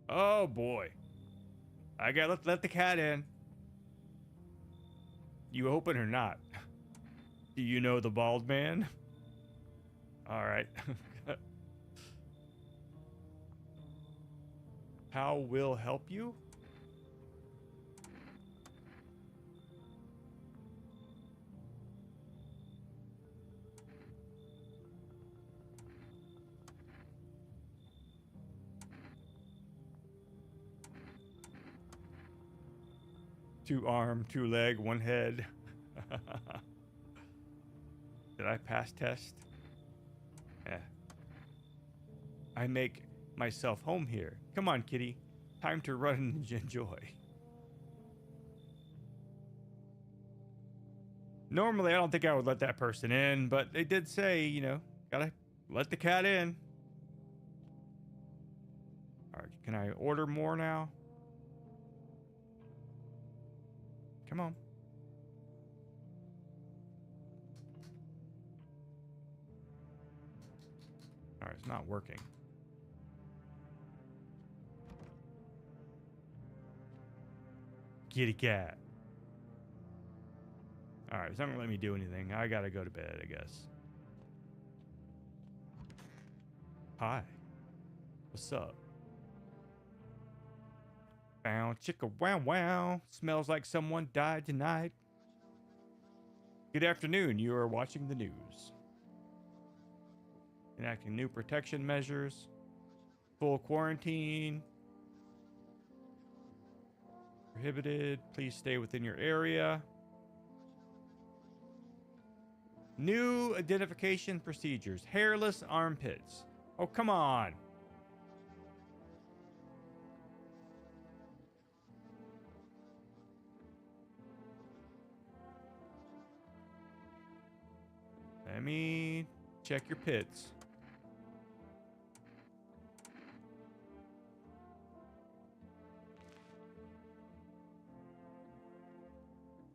Oh boy, I gotta let the cat in. You open or not? Do you know the bald man? All right. How will help you? Two arm, two leg, one head. Did I pass test? Yeah. I make myself home here. Come on, kitty. Time to run and enjoy. Normally, I don't think I would let that person in, but they did say, you know, gotta let the cat in. All right, can I order more now? Come on. All right, it's not working. Kitty cat. All right, it's not gonna let me do anything. I gotta go to bed, I guess. Hi. What's up? Bow, chicka, wow, wow. Smells like someone died tonight. Good afternoon. You are watching the news. Enacting new protection measures. Full quarantine. Prohibited. Please stay within your area. New identification procedures. Hairless armpits. Oh, come on. Let me check your pits.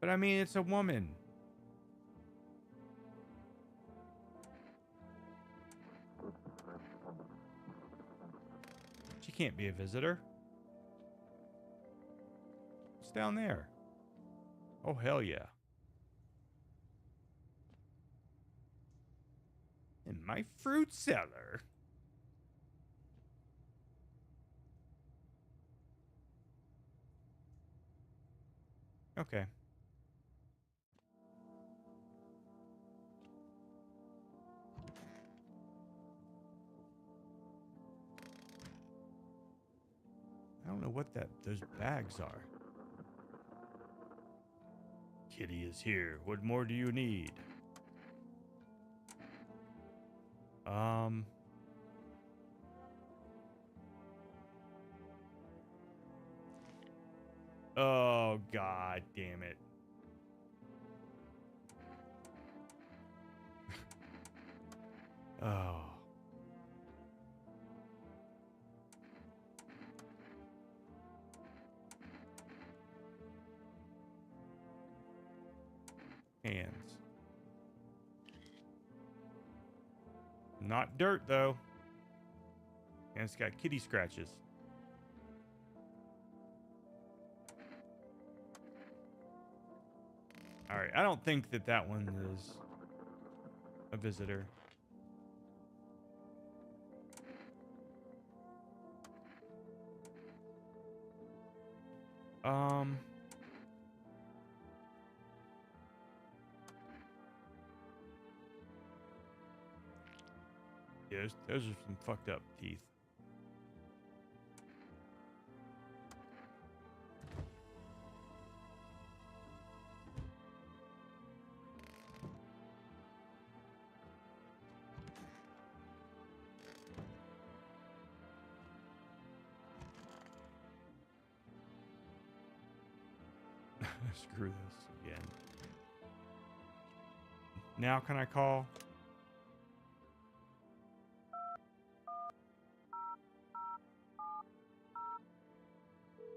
But I mean, it's a woman. She can't be a visitor. What's down there? Oh, hell yeah. In my fruit cellar. Okay. I don't know what those bags are. Kitty is here. What more do you need? Oh, god damn it. Oh. Hands. Not dirt, though. And it's got kitty scratches. Alright, I don't think that one is a visitor. Yeah, those are some fucked up teeth. Screw this again. Now can I call?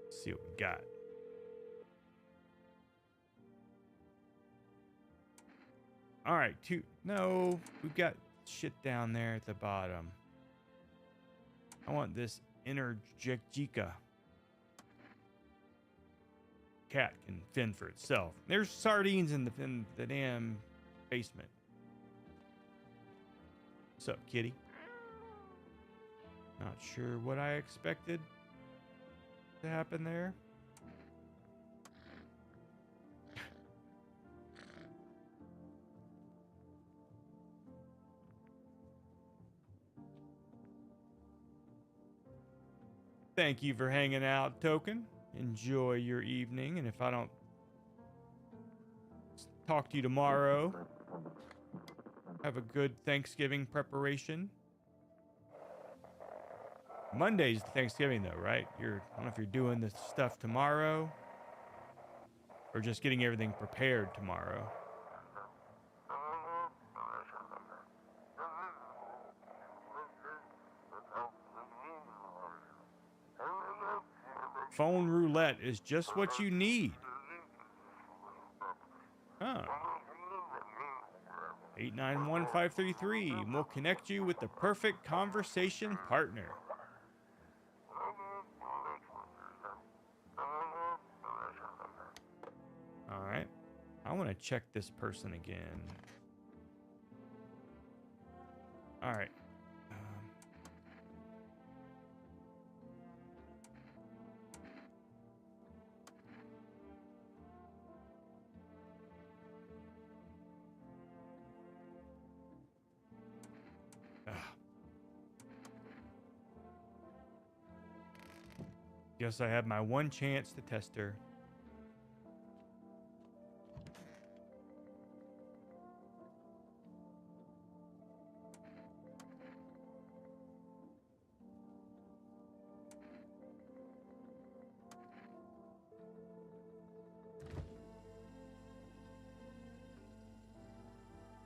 Let's see what we got. All right, no, we've got shit down there at the bottom. I want this Energica. Cat can fend for itself. There's sardines in the damn basement. What's up, kitty? Not sure what I expected to happen there. Thank you for hanging out, Token. Enjoy your evening, and if I don't talk to you tomorrow, have a good Thanksgiving preparation. Monday's Thanksgiving, though, right? I don't know if you're doing this stuff tomorrow or just getting everything prepared tomorrow. Phone roulette is just what you need. Huh. 891-533 will connect you with the perfect conversation partner. All right. I want to check this person again. All right. Guess I had my one chance to test her.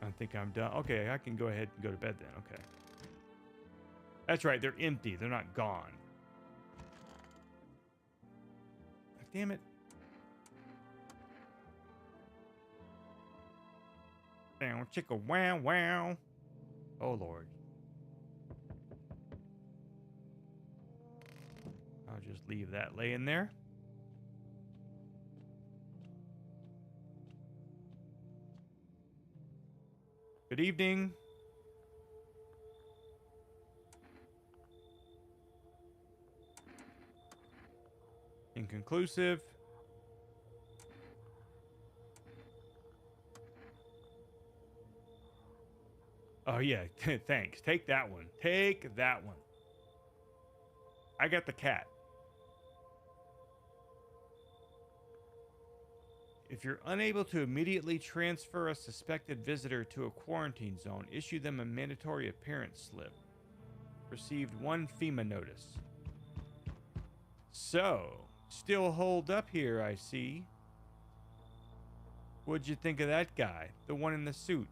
I think I'm done. Okay, I can go ahead and go to bed then. Okay. That's right. They're empty. They're not gone. Damn it. Down, chicka, wow, wow. Oh, Lord. I'll just leave that laying there. Good evening. Inconclusive. Oh, yeah. Thanks. Take that one. Take that one. I got the cat. If you're unable to immediately transfer a suspected visitor to a quarantine zone, issue them a mandatory appearance slip. Received 1 FEMA notice. So, still holed up here, I see. What'd you think of that guy? The one in the suit?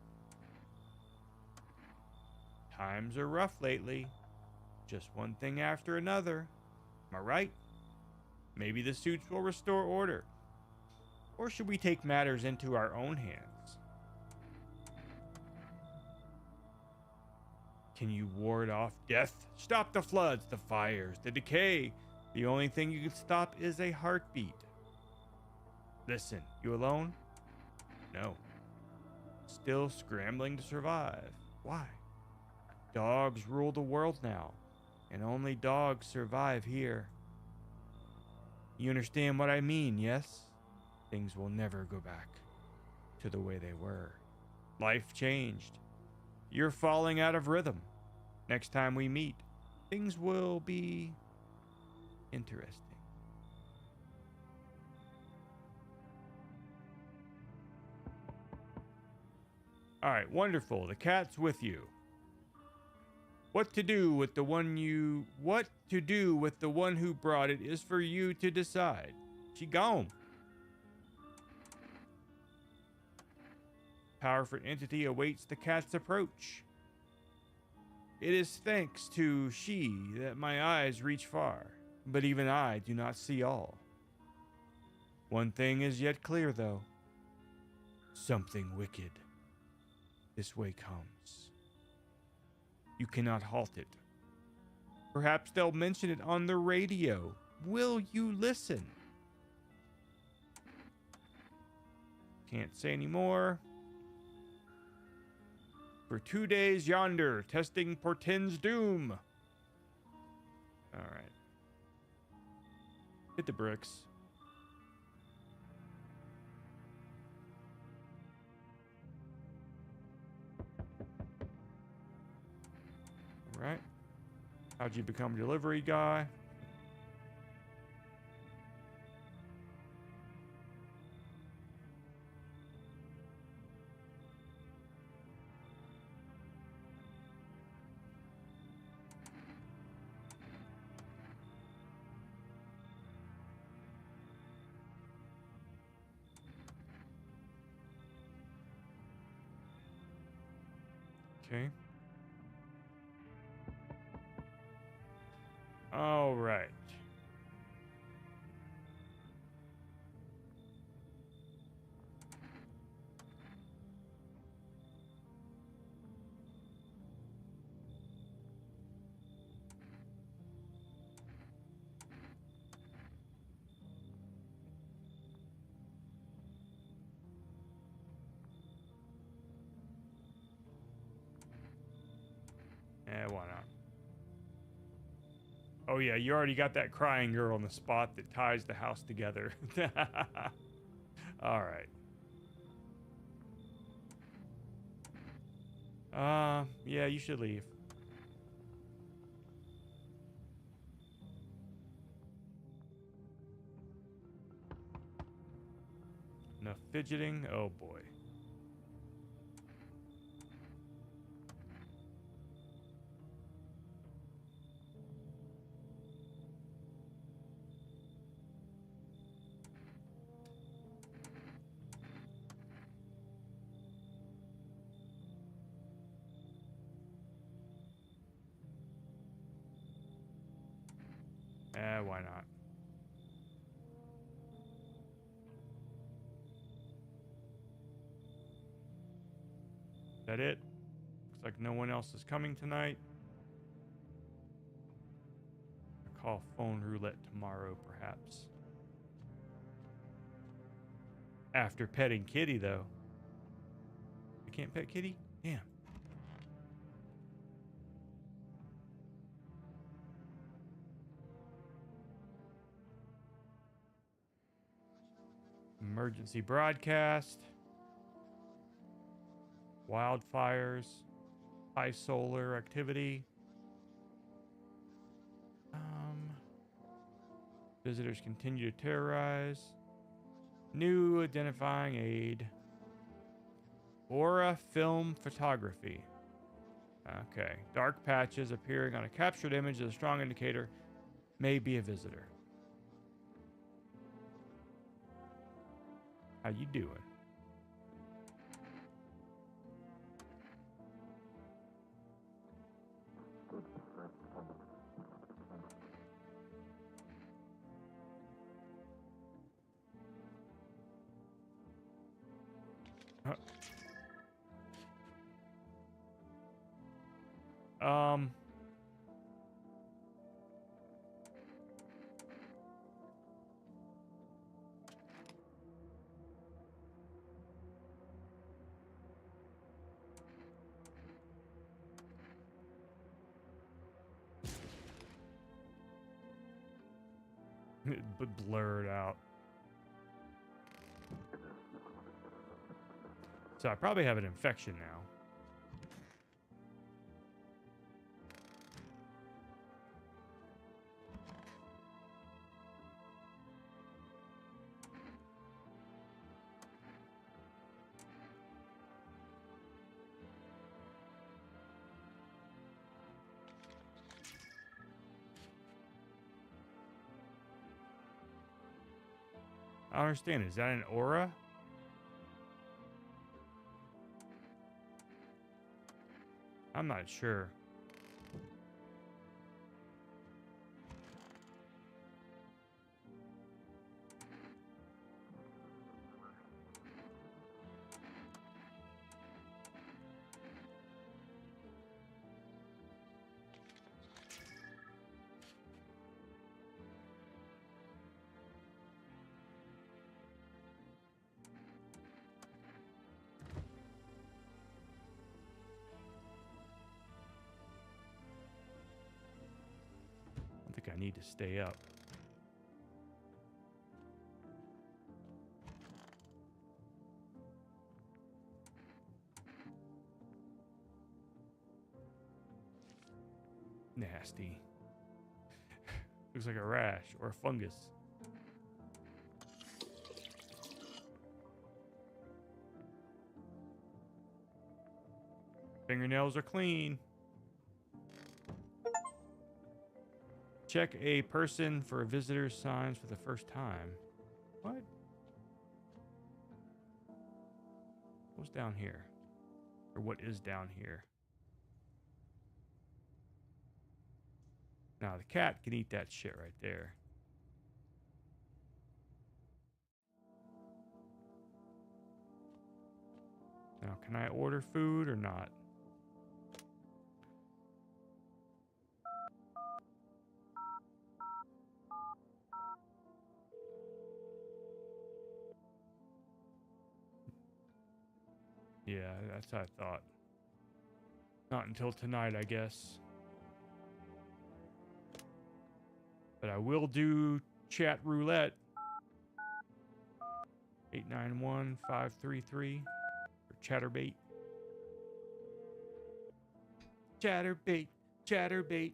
Times are rough lately. Just one thing after another. Am I right? Maybe the suits will restore order. Or should we take matters into our own hands? Can you ward off death? Stop the floods, the fires, the decay. The only thing you can stop is a heartbeat. Listen, you alone? No. Still scrambling to survive. Why? Dogs rule the world now, and only dogs survive here. You understand what I mean, yes? Things will never go back to the way they were. Life changed. You're falling out of rhythm. Next time we meet, things will be interesting. All right, wonderful. The cat's with you. What to do with the one who brought it is for you to decide. She gone. Powerful entity awaits the cat's approach. It is thanks to she that my eyes reach far, but even I do not see all. One thing is yet clear, though. Something wicked this way comes. You cannot halt it. Perhaps they'll mention it on the radio. Will you listen? Can't say any more. For 2 days yonder, testing portends doom. All right. Hit the bricks. All right. How'd you become a delivery guy? Okay. All right. Why not? Oh yeah, you already got that crying girl on the spot that ties the house together. All right. Yeah, you should leave. Enough fidgeting. Oh boy. Why not? Is that it? Looks like no one else is coming tonight. I'll call phone roulette tomorrow, perhaps. After petting Kitty, though. You can't pet Kitty? Damn. Emergency broadcast. Wildfires. High solar activity. Visitors continue to terrorize. New identifying aid. Aura film photography. Okay. Dark patches appearing on a captured image is a strong indicator. May be a visitor. How you doing? Um. But blurred out. So I probably have an infection now. I don't understand. Is that an aura? I'm not sure. I think I need to stay up. Nasty. Looks like a rash or a fungus. Fingernails are clean. Check a person for visitor signs for the first time. What? What's down here? Or what is down here? Now, the cat can eat that shit right there. Now, can I order food or not? Yeah, that's what I thought. Not until tonight, I guess. But I will do chat roulette. 891-533 for chatterbait. Chatterbait, chatterbait.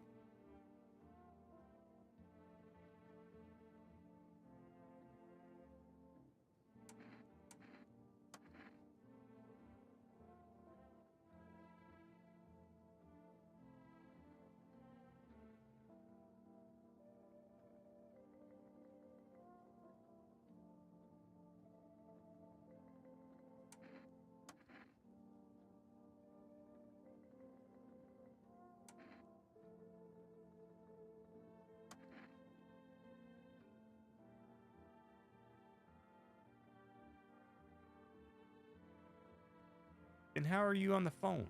And how are you on the phone?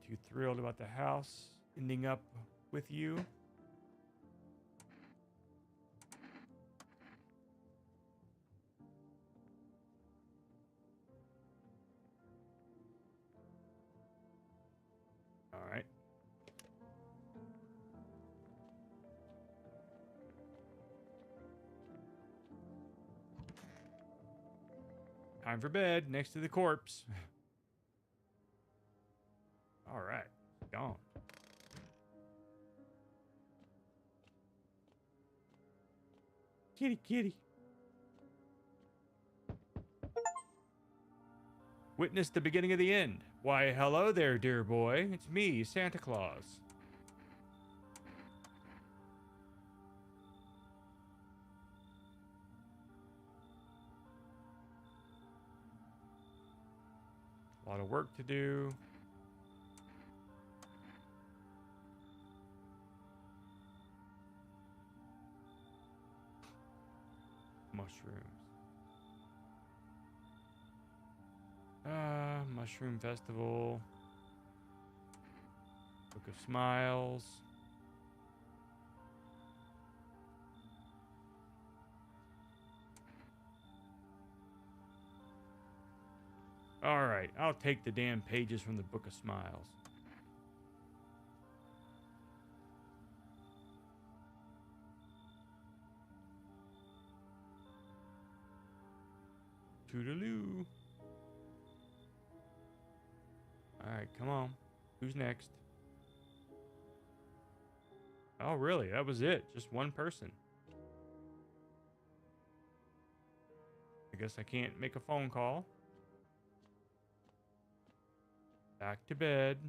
too thrilled about the house ending up with you. All right. Time for bed next to the corpse. All right. Gone. Kitty, kitty. Witness the beginning of the end. Why, hello there, dear boy. It's me, Santa Claus. A lot of work to do. Mushrooms. Mushroom Festival. Book of Smiles. All right, I'll take the damn pages from the Book of Smiles. Toodaloo. All right, come on. Who's next? Oh, really? That was it. Just one person. I guess I can't make a phone call. Back to bed.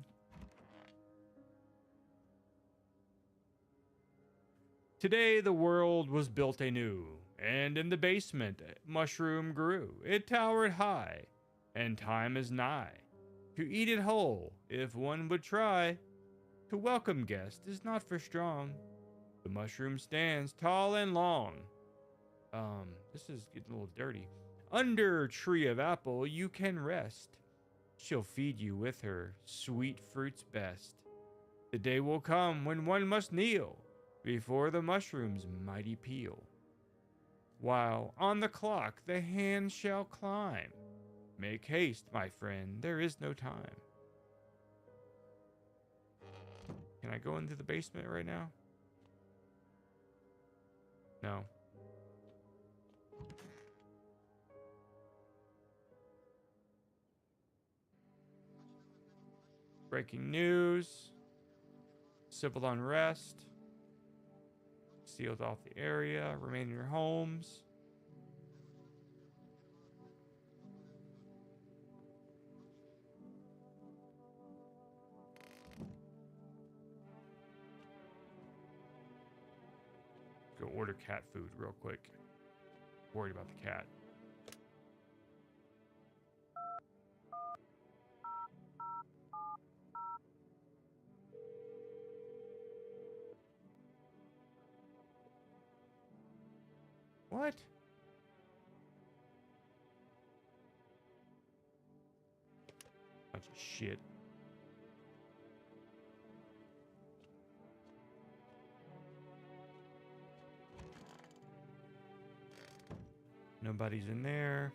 Today the world was built anew, and in the basement a mushroom grew. It towered high, and time is nigh to eat it whole, if one would try. To welcome guest is not for strong. The mushroom stands tall and long. This is getting a little dirty. Under tree of apple you can rest. She'll feed you with her sweet fruits best. The day will come when one must kneel before the mushroom's mighty peel. While on the clock the hand shall climb. Make haste, my friend, there is no time. Can I go into the basement right now? No. Breaking news. Civil unrest. Sealed off the area. Remain in your homes. Go order cat food real quick. Worried about the cat. What? Bunch of shit. Nobody's in there.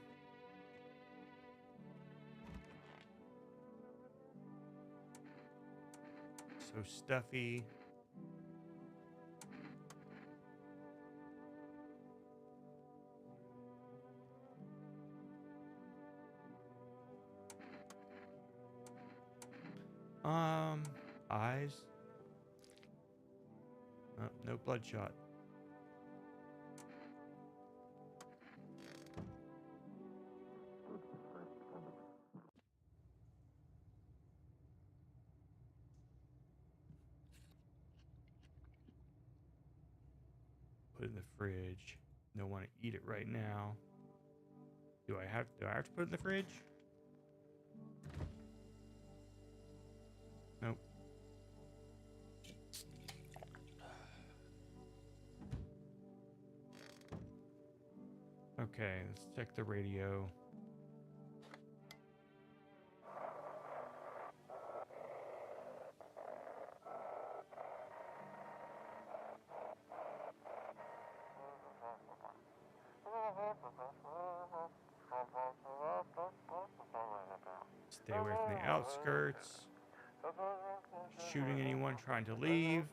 So stuffy. Eyes. Oh, no bloodshot. Put it in the fridge. Don't want to eat it right now. Do I have to put it in the fridge? Nope. Okay, let's check the radio. Stay away from the outskirts. Shooting anyone trying to leave.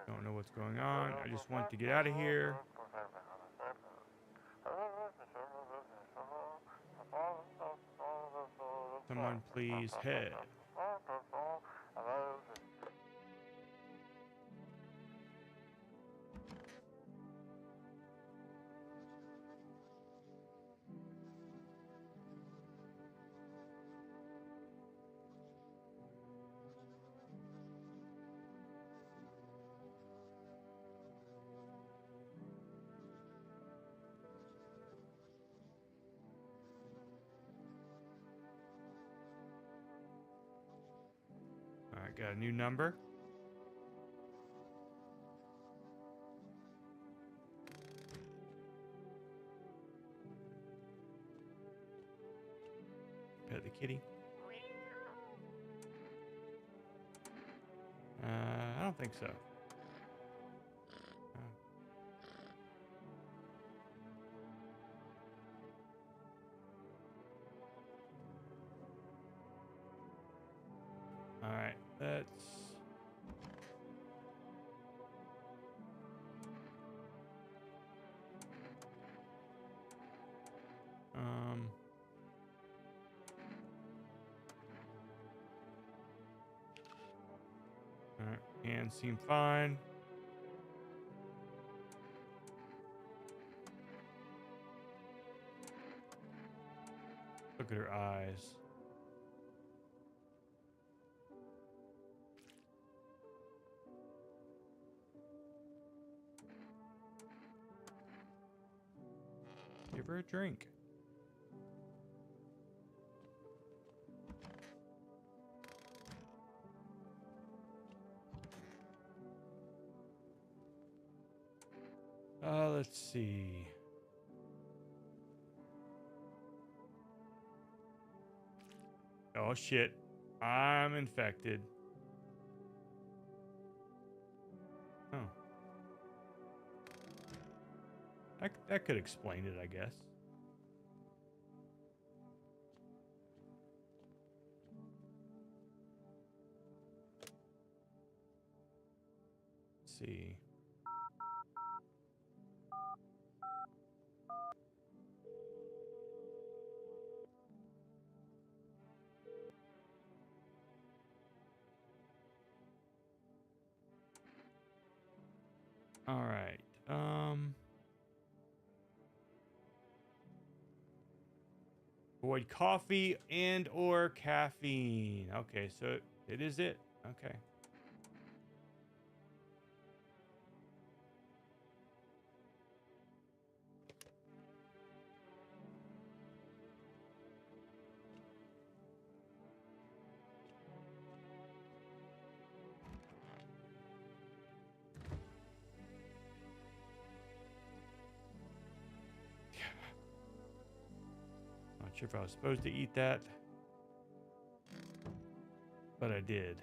Don't know what's going on. I just want to get out of here. Someone please head. All right, got a new number. Pet the kitty. I don't think so. All right, let's. All right, hands seem fine. Look at her eyes. Give her a drink. Let's see. Oh shit. I'm infected. Oh. That could explain it, I guess. Let's see. All right. Avoid coffee and or caffeine. Okay, so it is it. Okay. Not sure if I was supposed to eat that, but I did.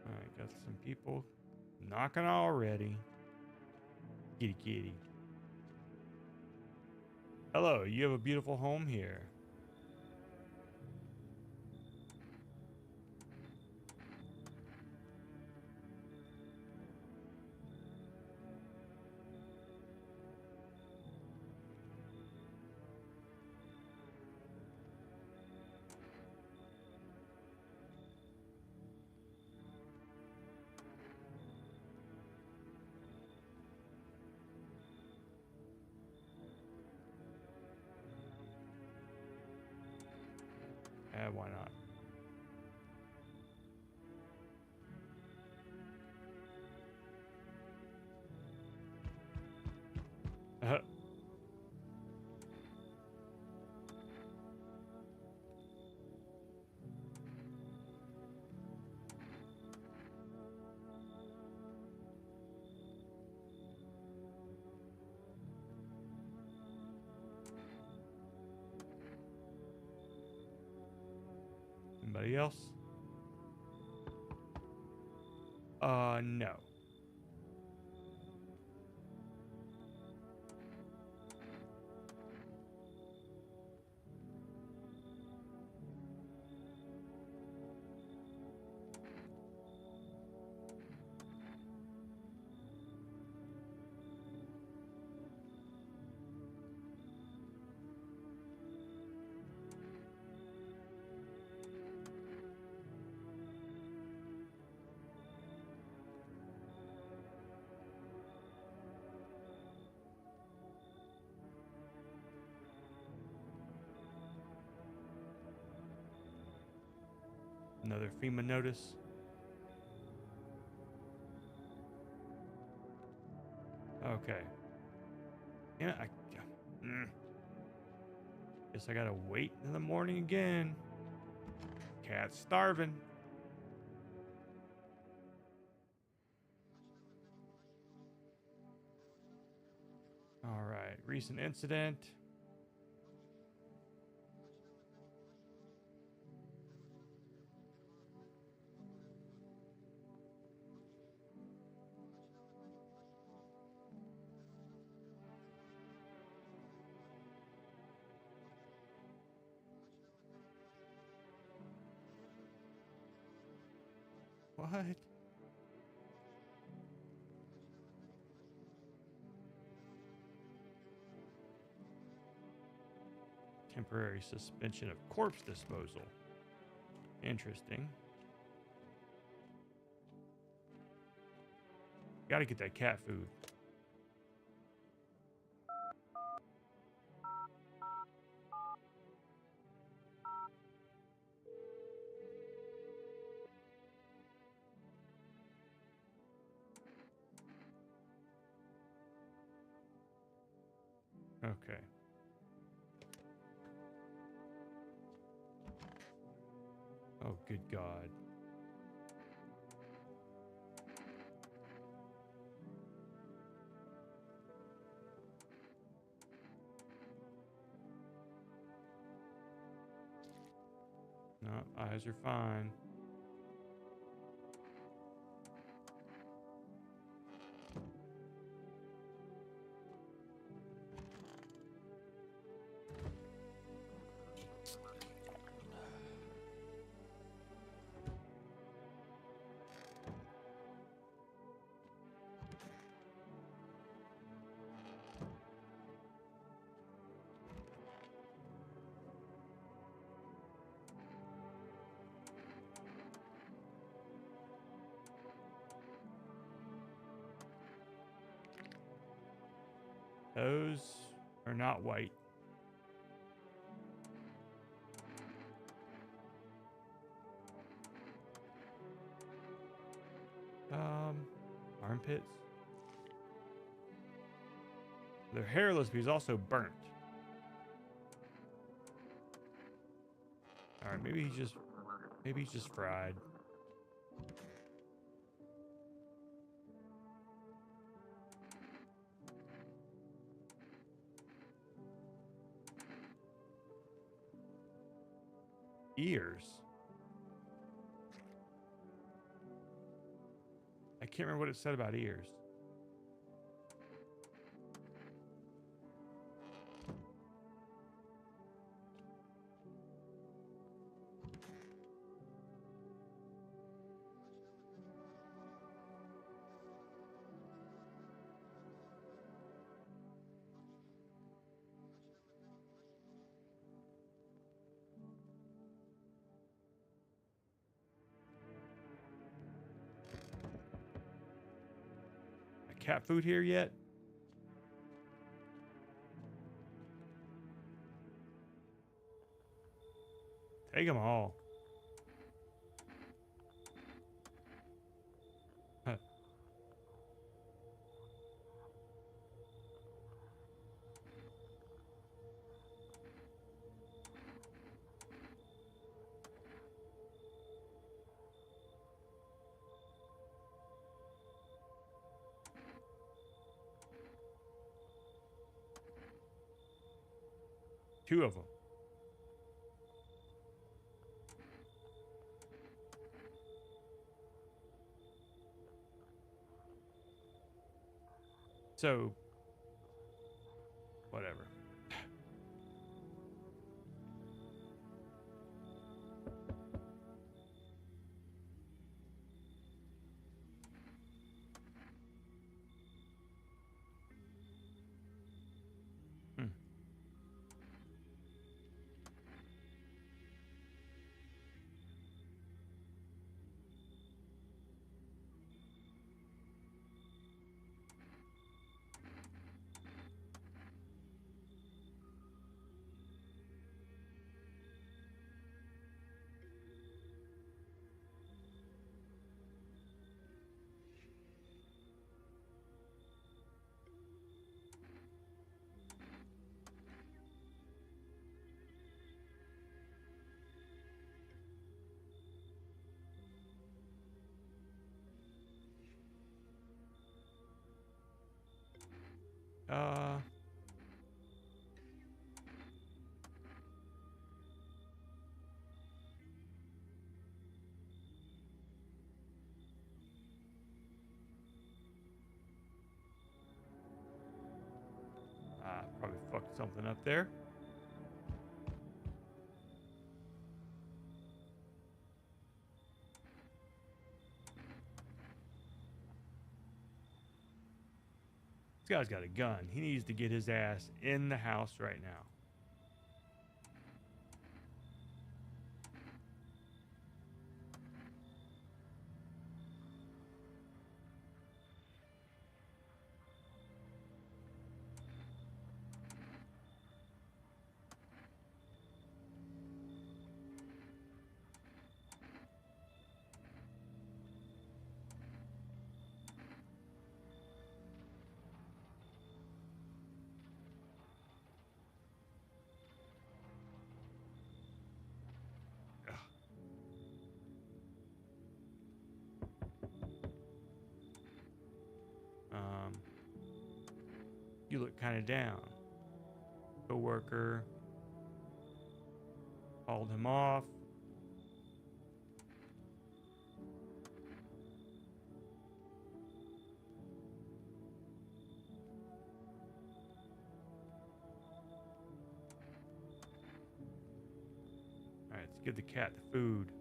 All right, got some people knocking already. Kitty, kitty. Hello, you have a beautiful home here. Why not? Anybody else? No. Another FEMA notice. Okay. Yeah, guess I gotta wait in the morning again. Cat's starving. All right, recent incident. What? Temporary suspension of corpse disposal. Interesting. Gotta get that cat food. Okay. Oh, good God. No, eyes are fine. Those are not white. Armpits. They're hairless, but he's also burnt. All right, maybe he's just fried. Ears. I can't remember what it said about ears. Cat food here yet? Take them all. Huh. Two of them. So, whatever. Hmm. Uh, Probably fucked something up there. This guy's got a gun. He needs to get his ass in the house right now. You look kind of down. Coworker hauled him off. All right, let's give the cat the food.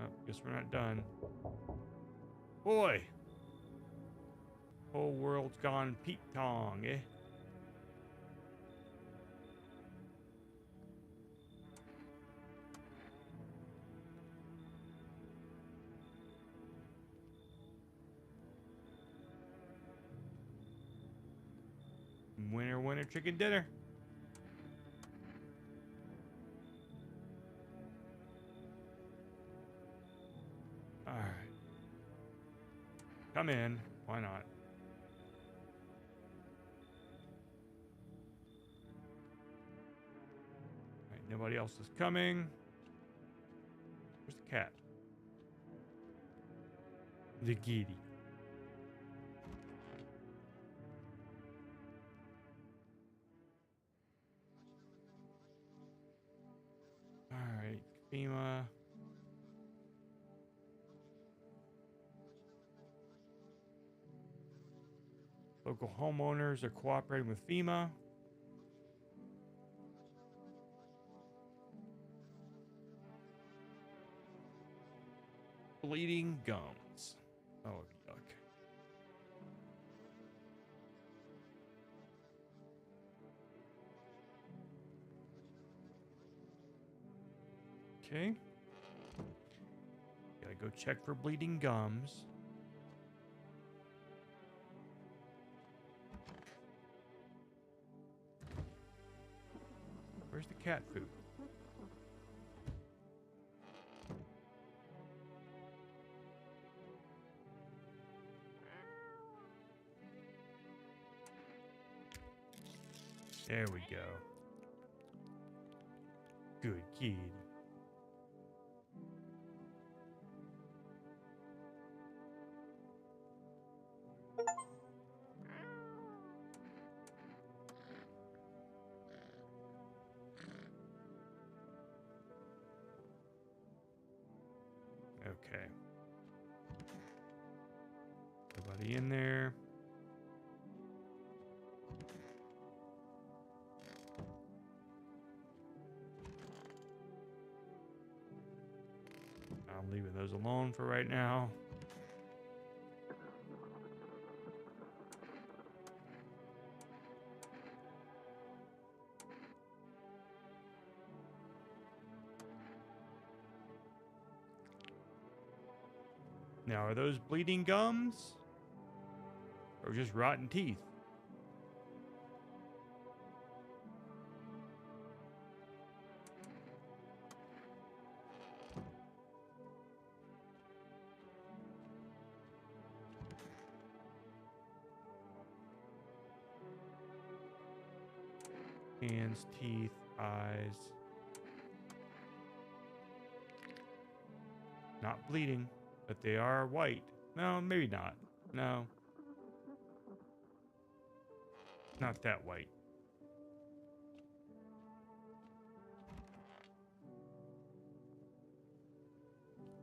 Oh, guess we're not done. Boy! Whole world's gone Pete Tong, eh? Winner, winner, chicken dinner. All right. Come in. Why not? All right, nobody else is coming. Where's the cat? The kitty. All right, FEMA. Local homeowners are cooperating with FEMA. Bleeding gums. Oh, yuck. Okay. Gotta go check for bleeding gums. Where's the cat food? There we go. Good kid. Okay. Nobody in there. I'm leaving those alone for right now. Now, are those bleeding gums? Or just rotten teeth? Hands, teeth, eyes. Not bleeding, but they are white. No, maybe not. No. Not that white.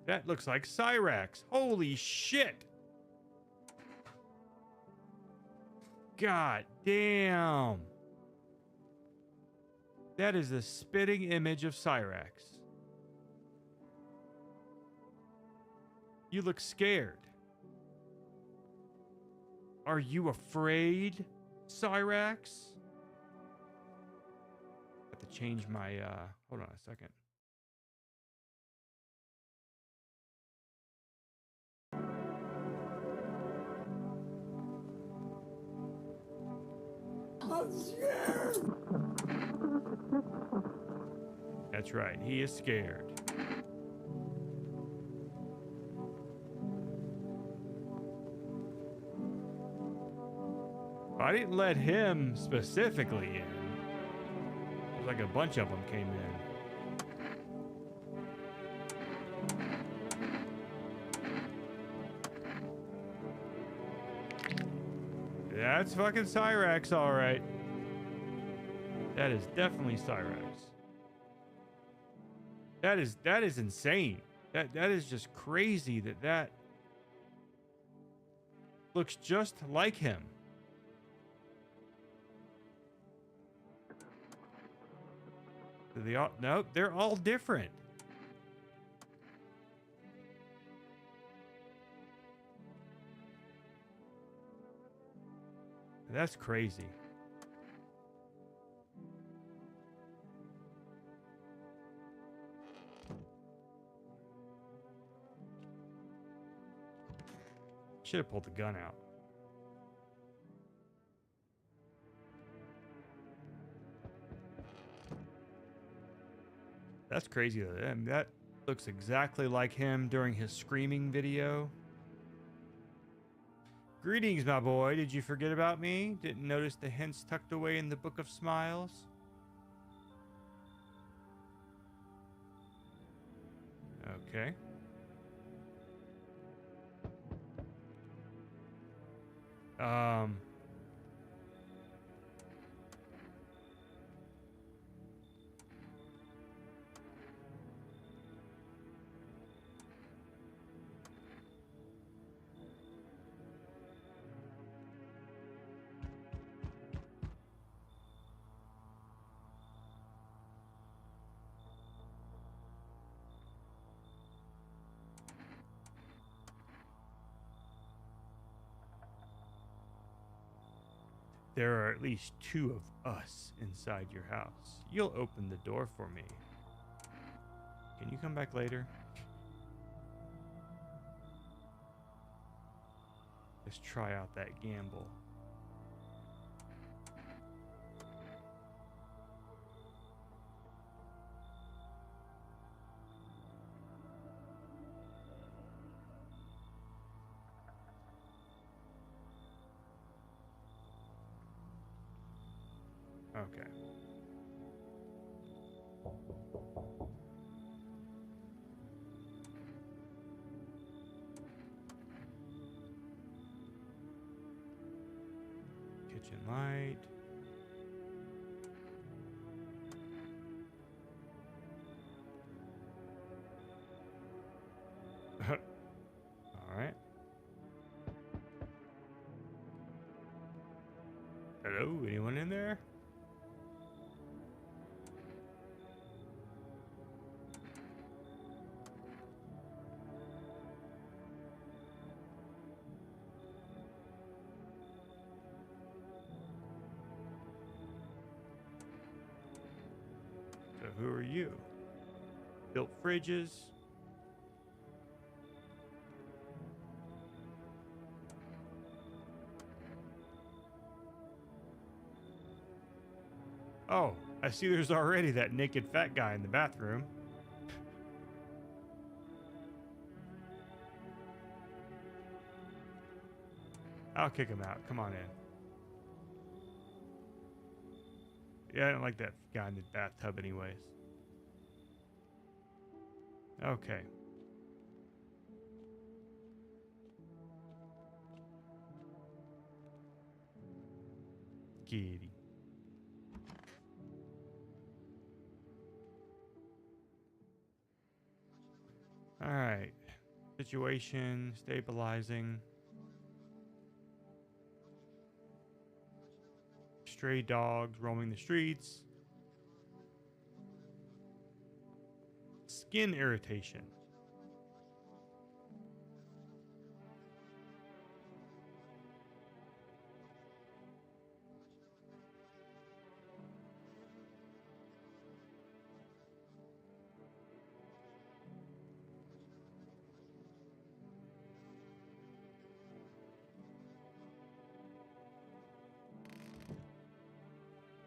That looks like Cyrax. Holy shit. God damn. That is a spitting image of Cyrax. You look scared. Are you afraid, Cyrax? I have to change my, hold on a second. I'm scared. That's right, he is scared. I didn't let him specifically in. It was like a bunch of them came in. That's fucking Cyrax, all right. That is definitely Cyrax. That is insane. That is just crazy that looks just like him. They all, no, they're all different. That's crazy. Should have pulled the gun out. That's crazy though. That looks exactly like him during his screaming video. Greetings, my boy. Did you forget about me? Didn't notice the hints tucked away in the Book of Smiles? Okay. There are at least two of us inside your house. You'll open the door for me. Can you come back later? Let's try out that gamble. Okay. Kitchen light. All right. Hello, anyone in there? So who are you? Built fridges. Oh, I see there's already that naked fat guy in the bathroom. I'll kick him out. Come on in. Yeah, I don't like that guy in the bathtub anyways. Okay. Giddy. All right. Situation stabilizing. Stray dogs roaming the streets. Skin irritation.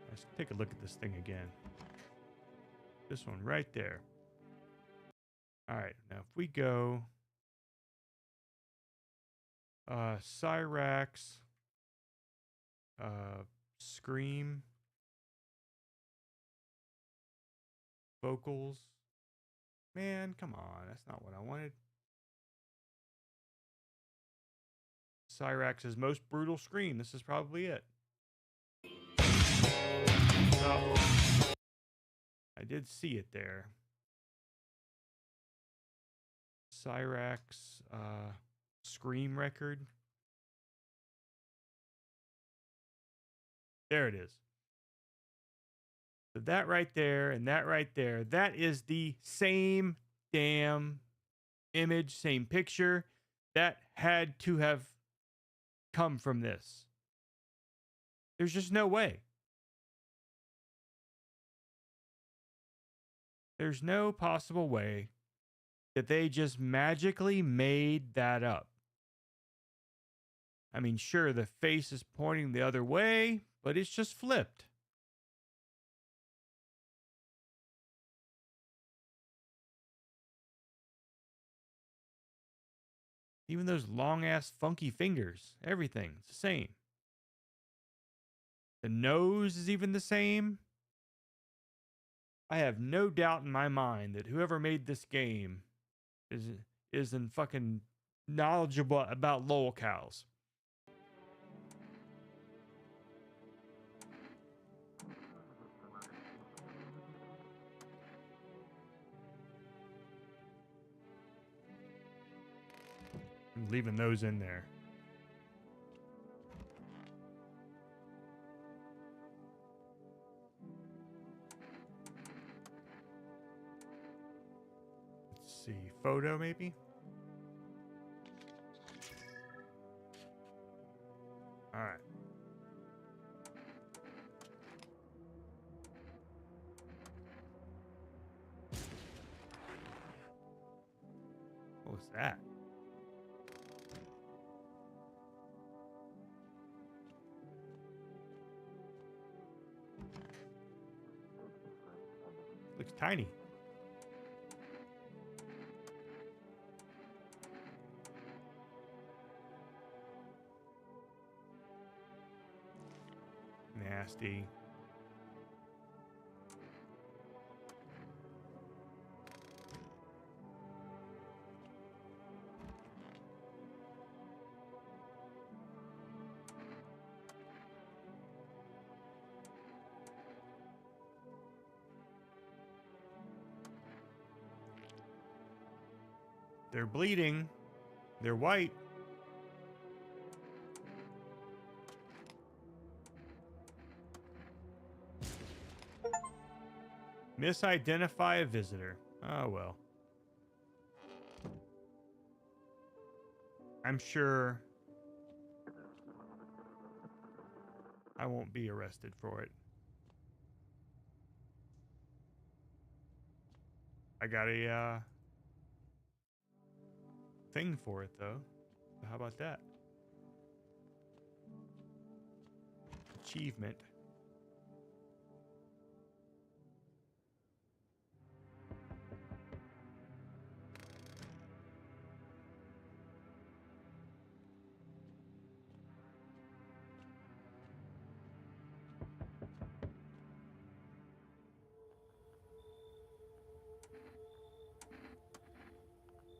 Let's take a look at this thing again. This one right there. All right, now if we go Cyrax, Scream, vocals. Man, come on, that's not what I wanted. Cyrax's most brutal scream. This is probably it. Oh, I did see it there. Cyrax Scream record. There it is. So that right there and that right there, that is the same damn image, same picture. That had to have come from this. There's just no way. There's no possible way that they just magically made that up. I mean, sure, the face is pointing the other way, but it's just flipped. Even those long-ass funky fingers, everything's the same. The nose is even the same. I have no doubt in my mind that whoever made this game is in fucking knowledgeable about lolcows. I'm leaving those in there. Let's see, photo maybe? All right. What was that? Looks tiny. Nasty. They're bleeding. They're white. Misidentify a visitor. Oh, well. I'm sure I won't be arrested for it. I got a thing for it, though. How about that? Achievement.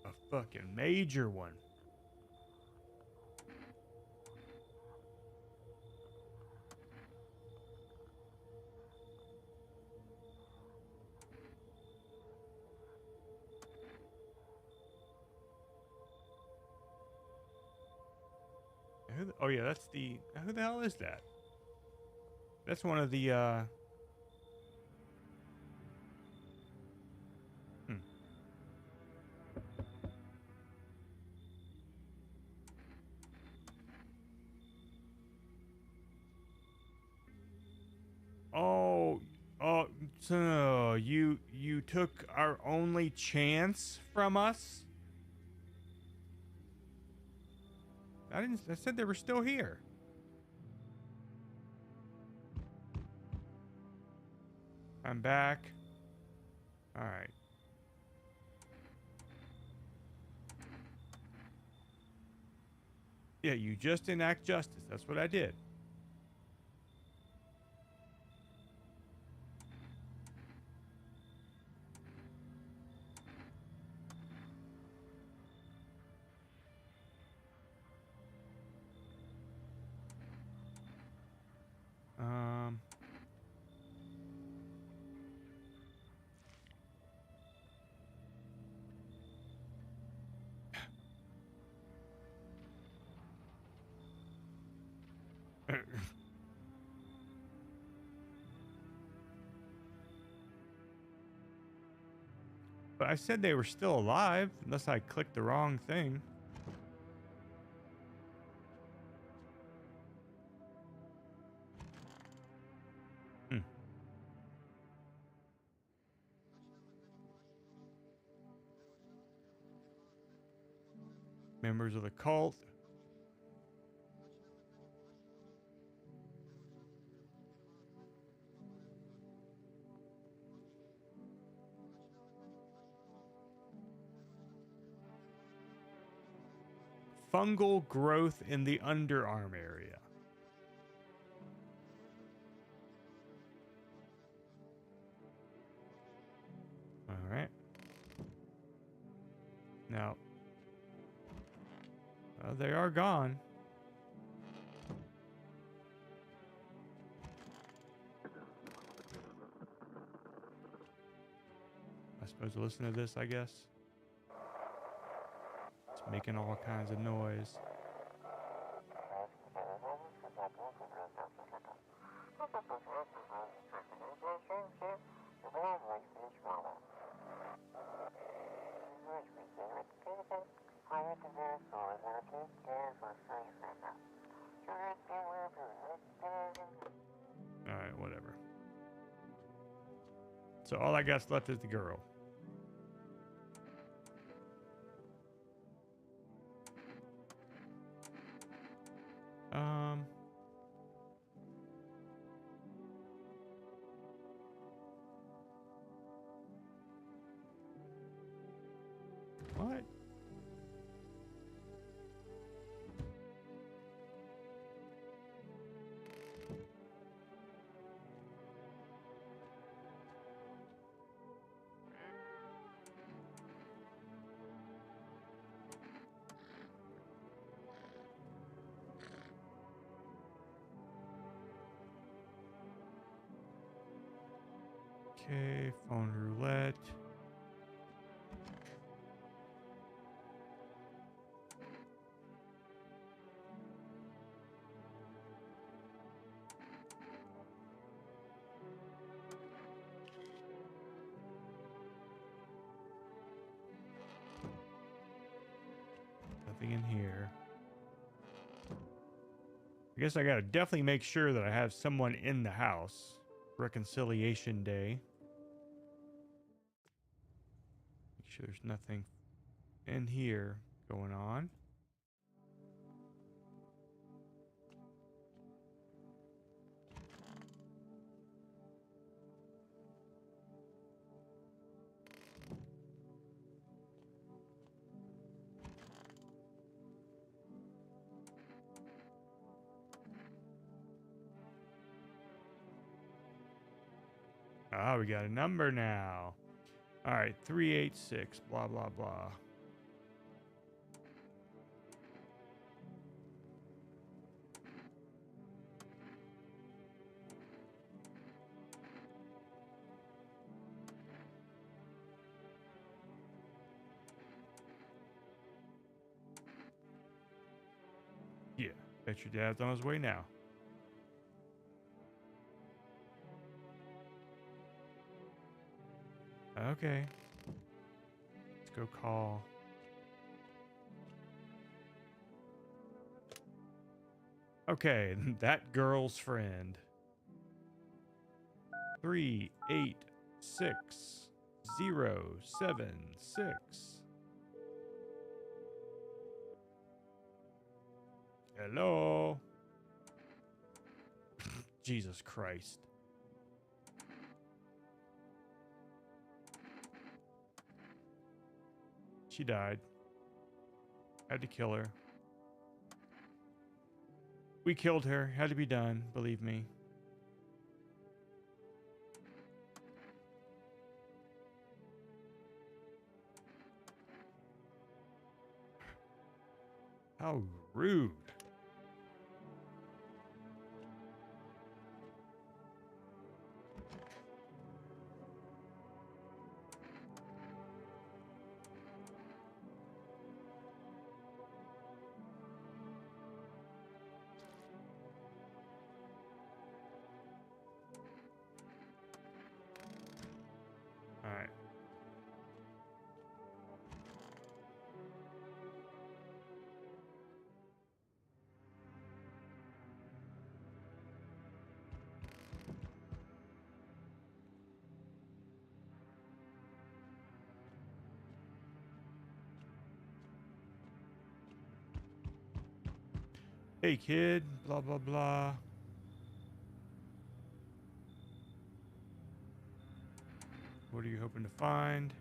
A fucking major one. Oh yeah, that's the... Who the hell is that? That's one of the, Oh, so you took our only chance from us? I said they were still here. I'm back. All right. Yeah, you just enact justice. That's what I did. But I said they were still alive, unless I clicked the wrong thing. Members of the cult. Fungal growth in the underarm area. All right. Now, they are gone. I suppose listen to this, I guess. It's making all kinds of noise. Alright, whatever. So all I got left is the girl. What? Okay, phone roulette. Nothing in here. I guess I gotta definitely make sure that I have someone in the house. Reconciliation day. Make sure there's nothing in here going on. Ah, we got a number now. All right, 386, blah, blah, blah. Yeah, bet your dad's on his way now. Okay. Let's go call. Okay, that girl's friend. 386076. Hello. Jesus Christ. She died. Had to kill her. We killed her. Had to be done, believe me. How rude. All right. Hey kid, blah blah blah. What are you hoping to find?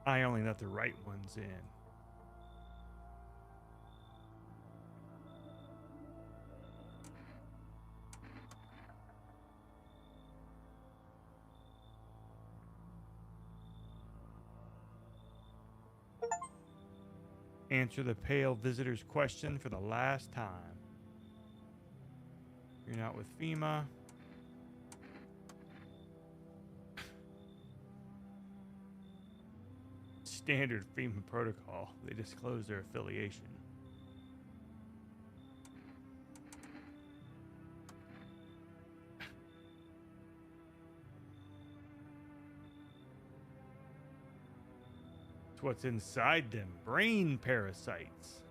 I only let the right ones in. Answer the pale visitor's question for the last time. You're not with FEMA. Standard FEMA protocol. They disclose their affiliation. It's what's inside them. Brain parasites.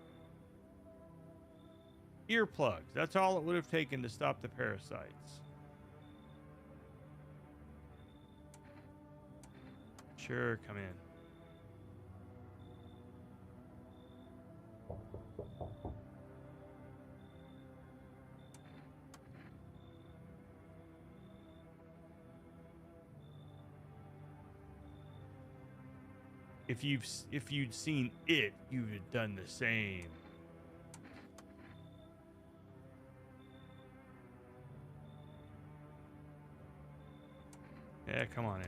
Earplugs. That's all it would have taken to stop the parasites. Sure, come in. If you'd seen it, you'd have done the same. Yeah, come on in.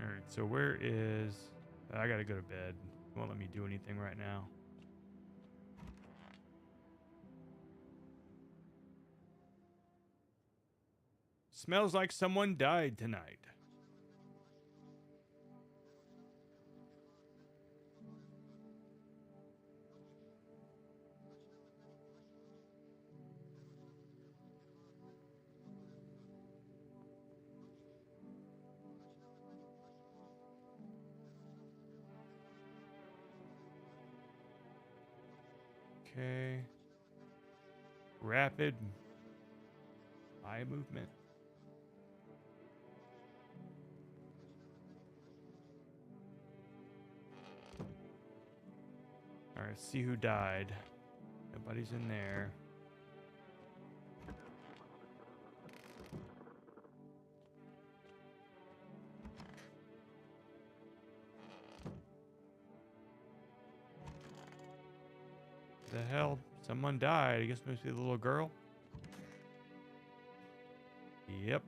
All right, so where is... I gotta go to bed. It won't let me do anything right now. Smells like someone died tonight. Okay. Rapid eye movement. All right, see who died. Nobody's in there. The hell? Someone died. I guess must be the little girl. Yep.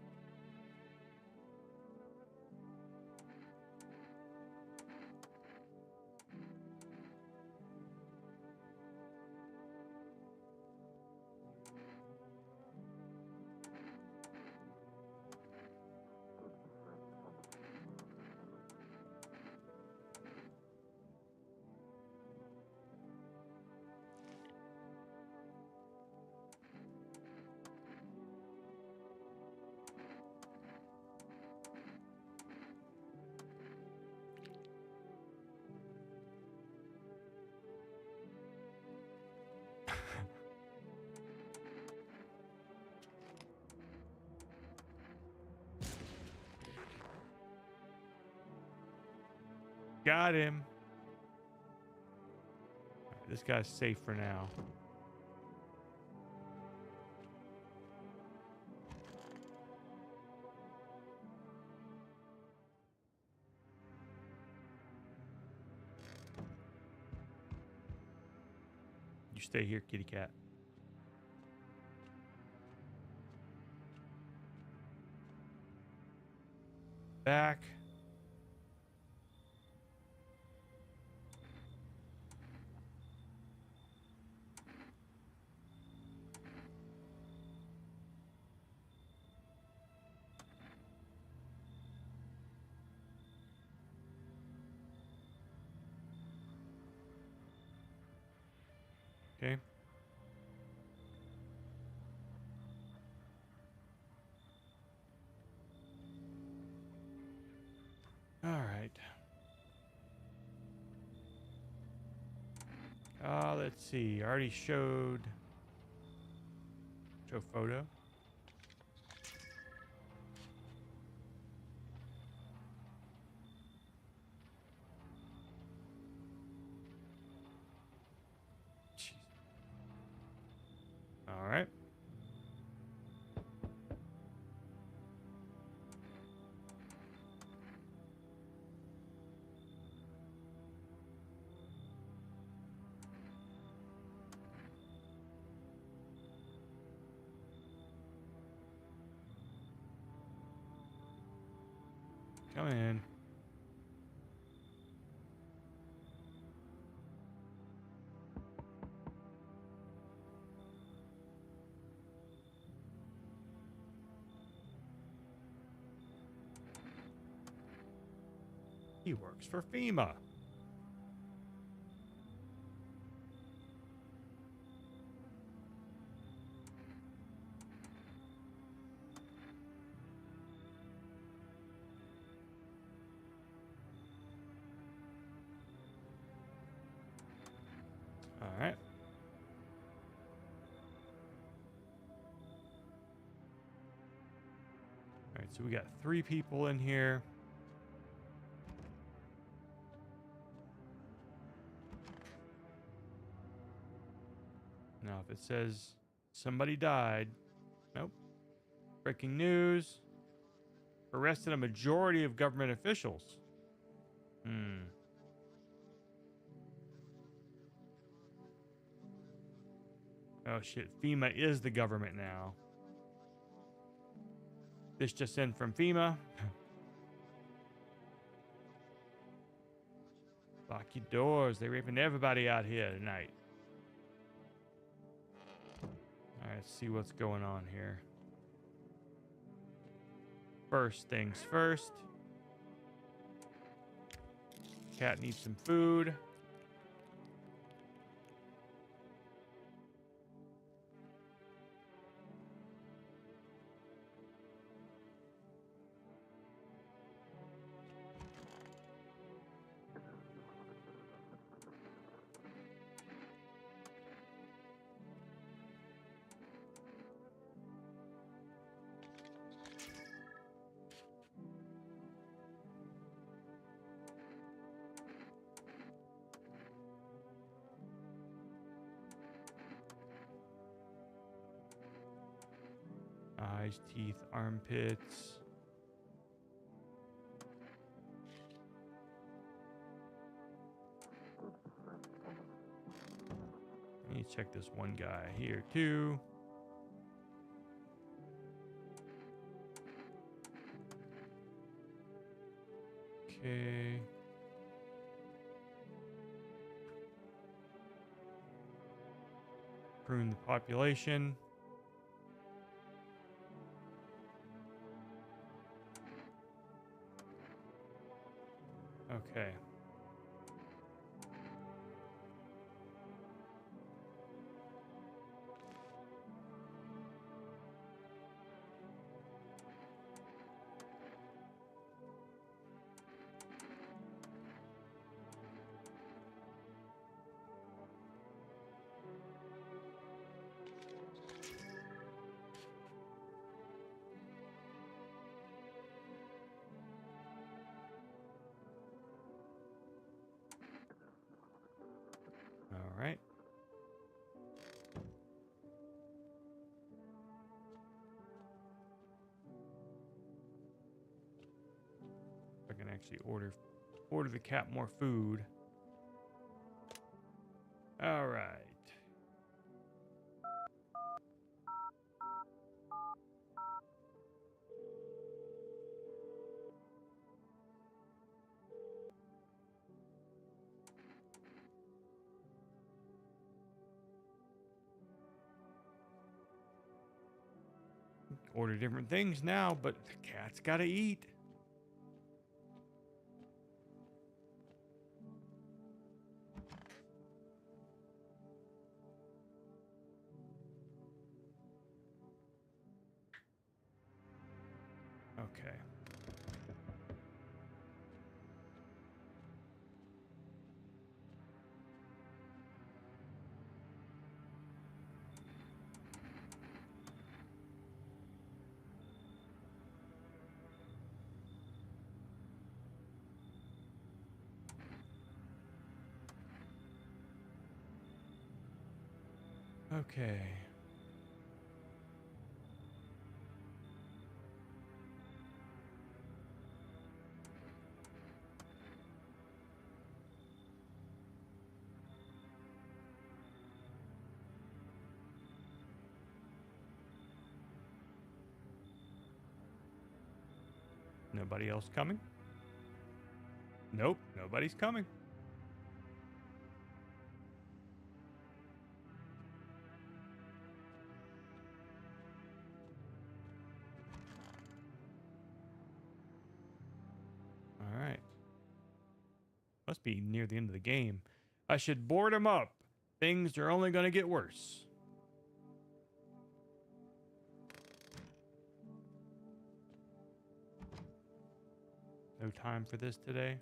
Got him. Right, this guy's safe for now. You stay here, kitty cat. Back. Okay. All right. Let's see. I already showed. Show photo. Jeez. All right. Come in. He works for FEMA. All right. All right, so we got 3 people in here. off. It says somebody died. Nope. Breaking news. Arrested a majority of government officials. Oh shit, FEMA is the government now. This just in from FEMA. Lock your doors. They're raping everybody out here tonight. Alright, let's see what's going on here. First things first. Cat needs some food. Eyes, teeth, armpits. I need to check this one guy here too. Okay. Prune the population. Okay. All right. I can actually order the cat more food. All right. Order different things now, but the cat's got to eat. Okay. Okay. Nobody else coming? Nope, nobody's coming. All right. Must be near the end of the game. I should board him up. Things are only going to get worse. No time for this today.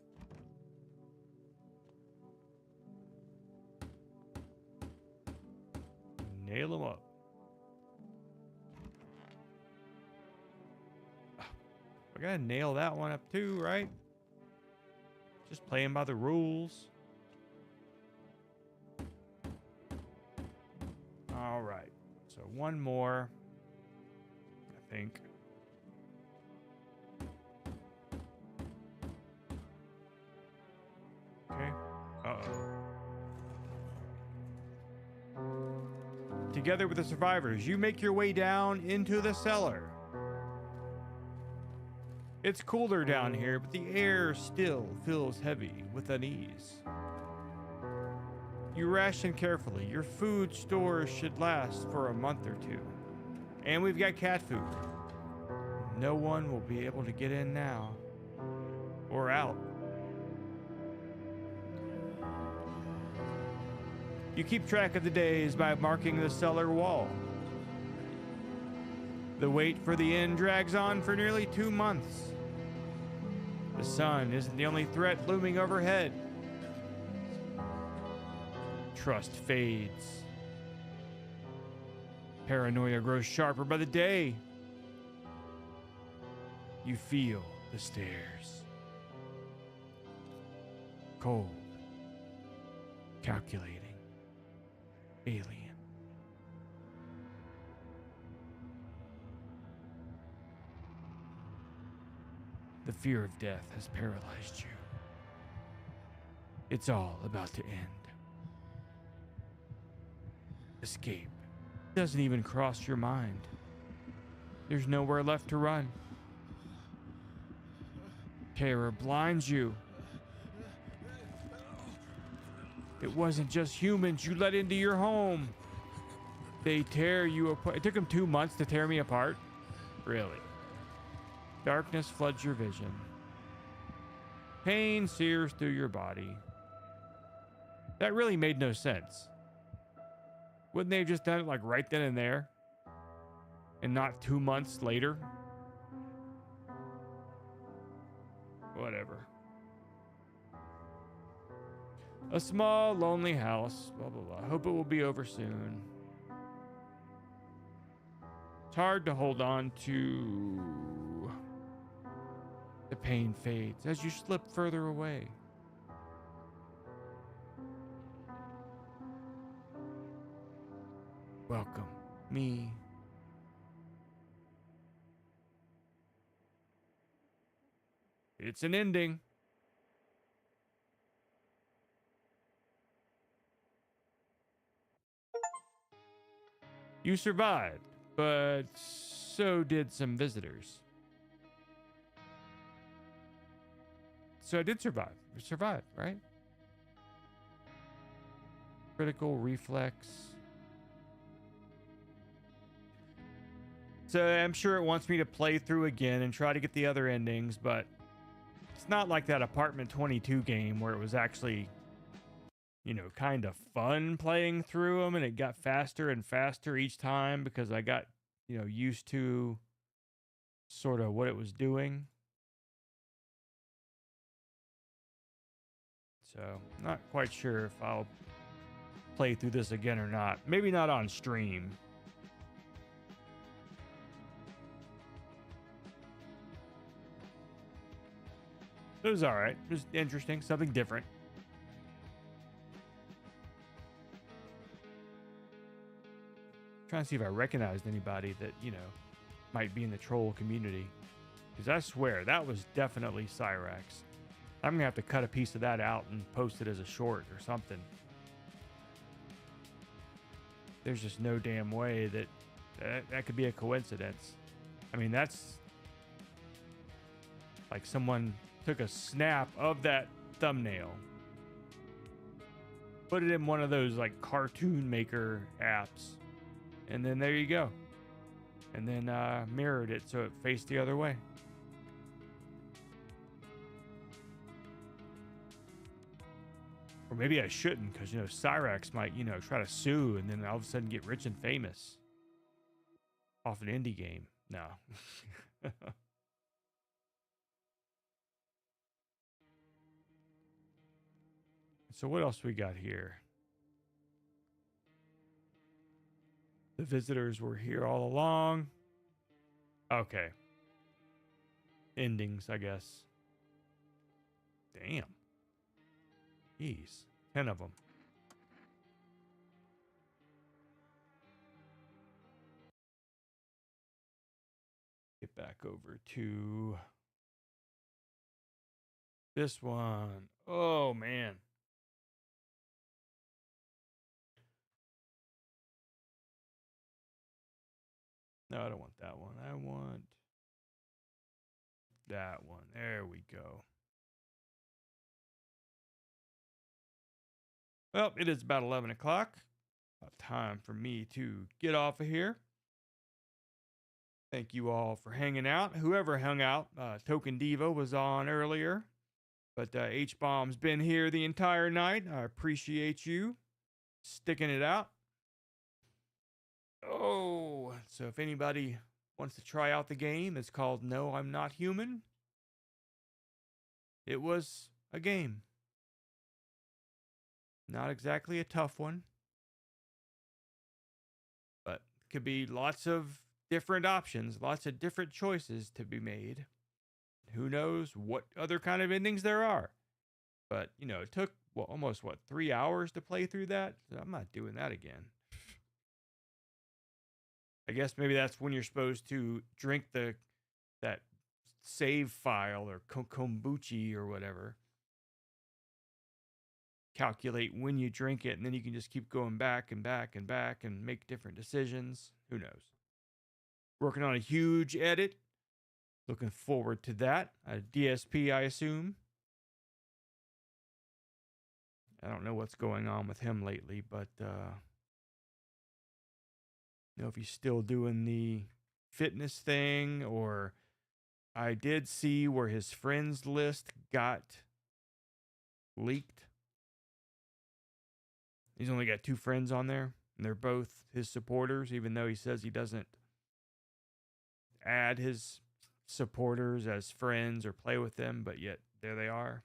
Nail him up. I gotta nail that one up too, right? Just playing by the rules. All right. So one more, I think. Okay. Uh-oh. Together with the survivors, you make your way down into the cellar. It's cooler down here, but the air still feels heavy with unease. You ration carefully. Your food stores should last for a month or two. And we've got cat food. No one will be able to get in now. Or out. You keep track of the days by marking the cellar wall. The wait for the end drags on for nearly 2 months. The sun isn't the only threat looming overhead. Trust fades. Paranoia grows sharper by the day. You feel the stares. Cold. Calculating. Alien. The fear of death has paralyzed you. It's all about to end. Escape doesn't even cross your mind. There's nowhere left to run. Terror blinds you. It wasn't just humans you let into your home. They tear you apart. It took them 2 months to tear me apart? Really? Darkness floods your vision. Pain sears through your body. That really made no sense. Wouldn't they have just done it like right then and there? And not 2 months later? Whatever. A small, lonely house. Blah, blah, blah. Hope it will be over soon. It's hard to hold on to. The pain fades as you slip further away. Welcome, me. It's an ending. You survived, but so did some visitors. So I did survive. I survived, right? Critical reflex. So I'm sure it wants me to play through again and try to get the other endings, but it's not like that Apartment 22 game where it was actually, you know, kind of fun playing through them, and it got faster and faster each time because I got, you know, used to sort of what it was doing. So, not quite sure if I'll play through this again or not. Maybe not on stream. It was alright. It was interesting. Something different. Trying to see if I recognized anybody that, you know, might be in the troll community. Because I swear, that was definitely Cyrax. I'm going to have to cut a piece of that out and post it as a short or something. There's just no damn way that could be a coincidence. I mean, that's like someone took a snap of that thumbnail, put it in one of those like cartoon maker apps, and then there you go. And then mirrored it so it faced the other way. Or maybe I shouldn't, because, you know, Cyrax might, you know, try to sue and then all of a sudden get rich and famous off an indie game. No. So what else we got here? The visitors were here all along. Okay. Endings, I guess. Damn. Jeez. 10 of them. get back over to this one. Oh, man. No, I don't want that one. I want that one. There we go. Well, it is about 11 o'clock. About time for me to get off of here. Thank you all for hanging out. Whoever hung out, Token Diva was on earlier, but H-Bomb's been here the entire night. I appreciate you sticking it out. Oh, so if anybody wants to try out the game, it's called No, I'm Not Human. It was a game. Not exactly a tough one, but could be lots of different options, lots of different choices to be made. Who knows what other kind of endings there are. But, you know, it took almost 3 hours to play through that. So I'm not doing that again. I guess maybe that's when you're supposed to drink that save file or kombucha or whatever. Calculate when you drink it, and then you can just keep going back and back and back and make different decisions. Who knows? Working on a huge edit. Looking forward to that. A DSP, I assume. I don't know what's going on with him lately, but know if he's still doing the fitness thing, or I did see where his friends list got leaked. He's only got 2 friends on there, and they're both his supporters, even though he says he doesn't add his supporters as friends or play with them, but yet there they are.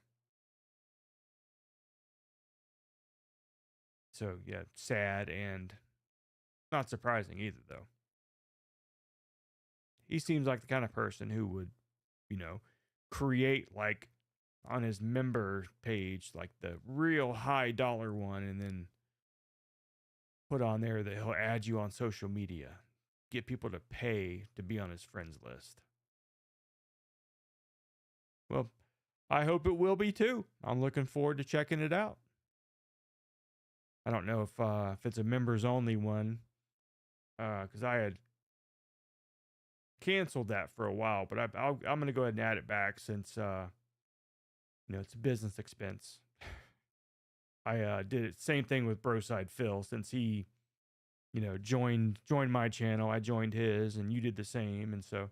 So, yeah, sad and not surprising either, though. He seems like the kind of person who would, you know, create like on his member page, like the real high dollar one, and then put on there that he'll add you on social media, get people to pay to be on his friends list. Well, I hope it will be too. I'm looking forward to checking it out. I don't know if it's a members only one, because I had canceled that for a while, but I'm going to go ahead and add it back since you know, it's a business expense. I did it same thing with Broside Phil, since he, you know, joined my channel. I joined his, and you did the same, and so.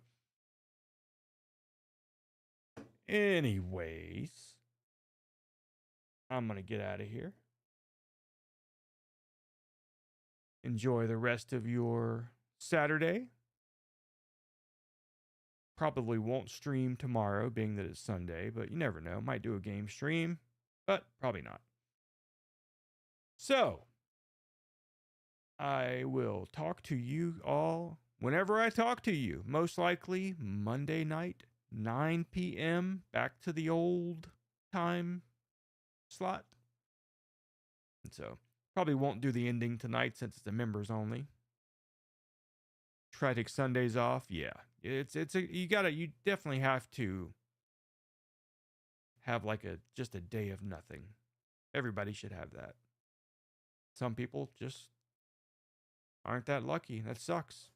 Anyways, I'm gonna get out of here. Enjoy the rest of your Saturday. Probably won't stream tomorrow, being that it's Sunday, but you never know. Might do a game stream, but probably not. So, I will talk to you all whenever I talk to you. Most likely Monday night, 9 p.m. Back to the old time slot. And so, probably won't do the ending tonight since it's a members only. Try to take Sundays off. Yeah. You definitely have to have like just a day of nothing. Everybody should have that. Some people just aren't that lucky. That sucks.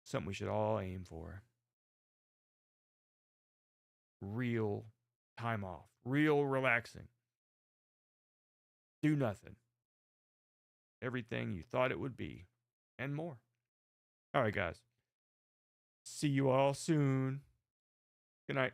Something we should all aim for. Real time off. Real relaxing. Do nothing. Everything you thought it would be. And more. All right, guys. See you all soon. Good night.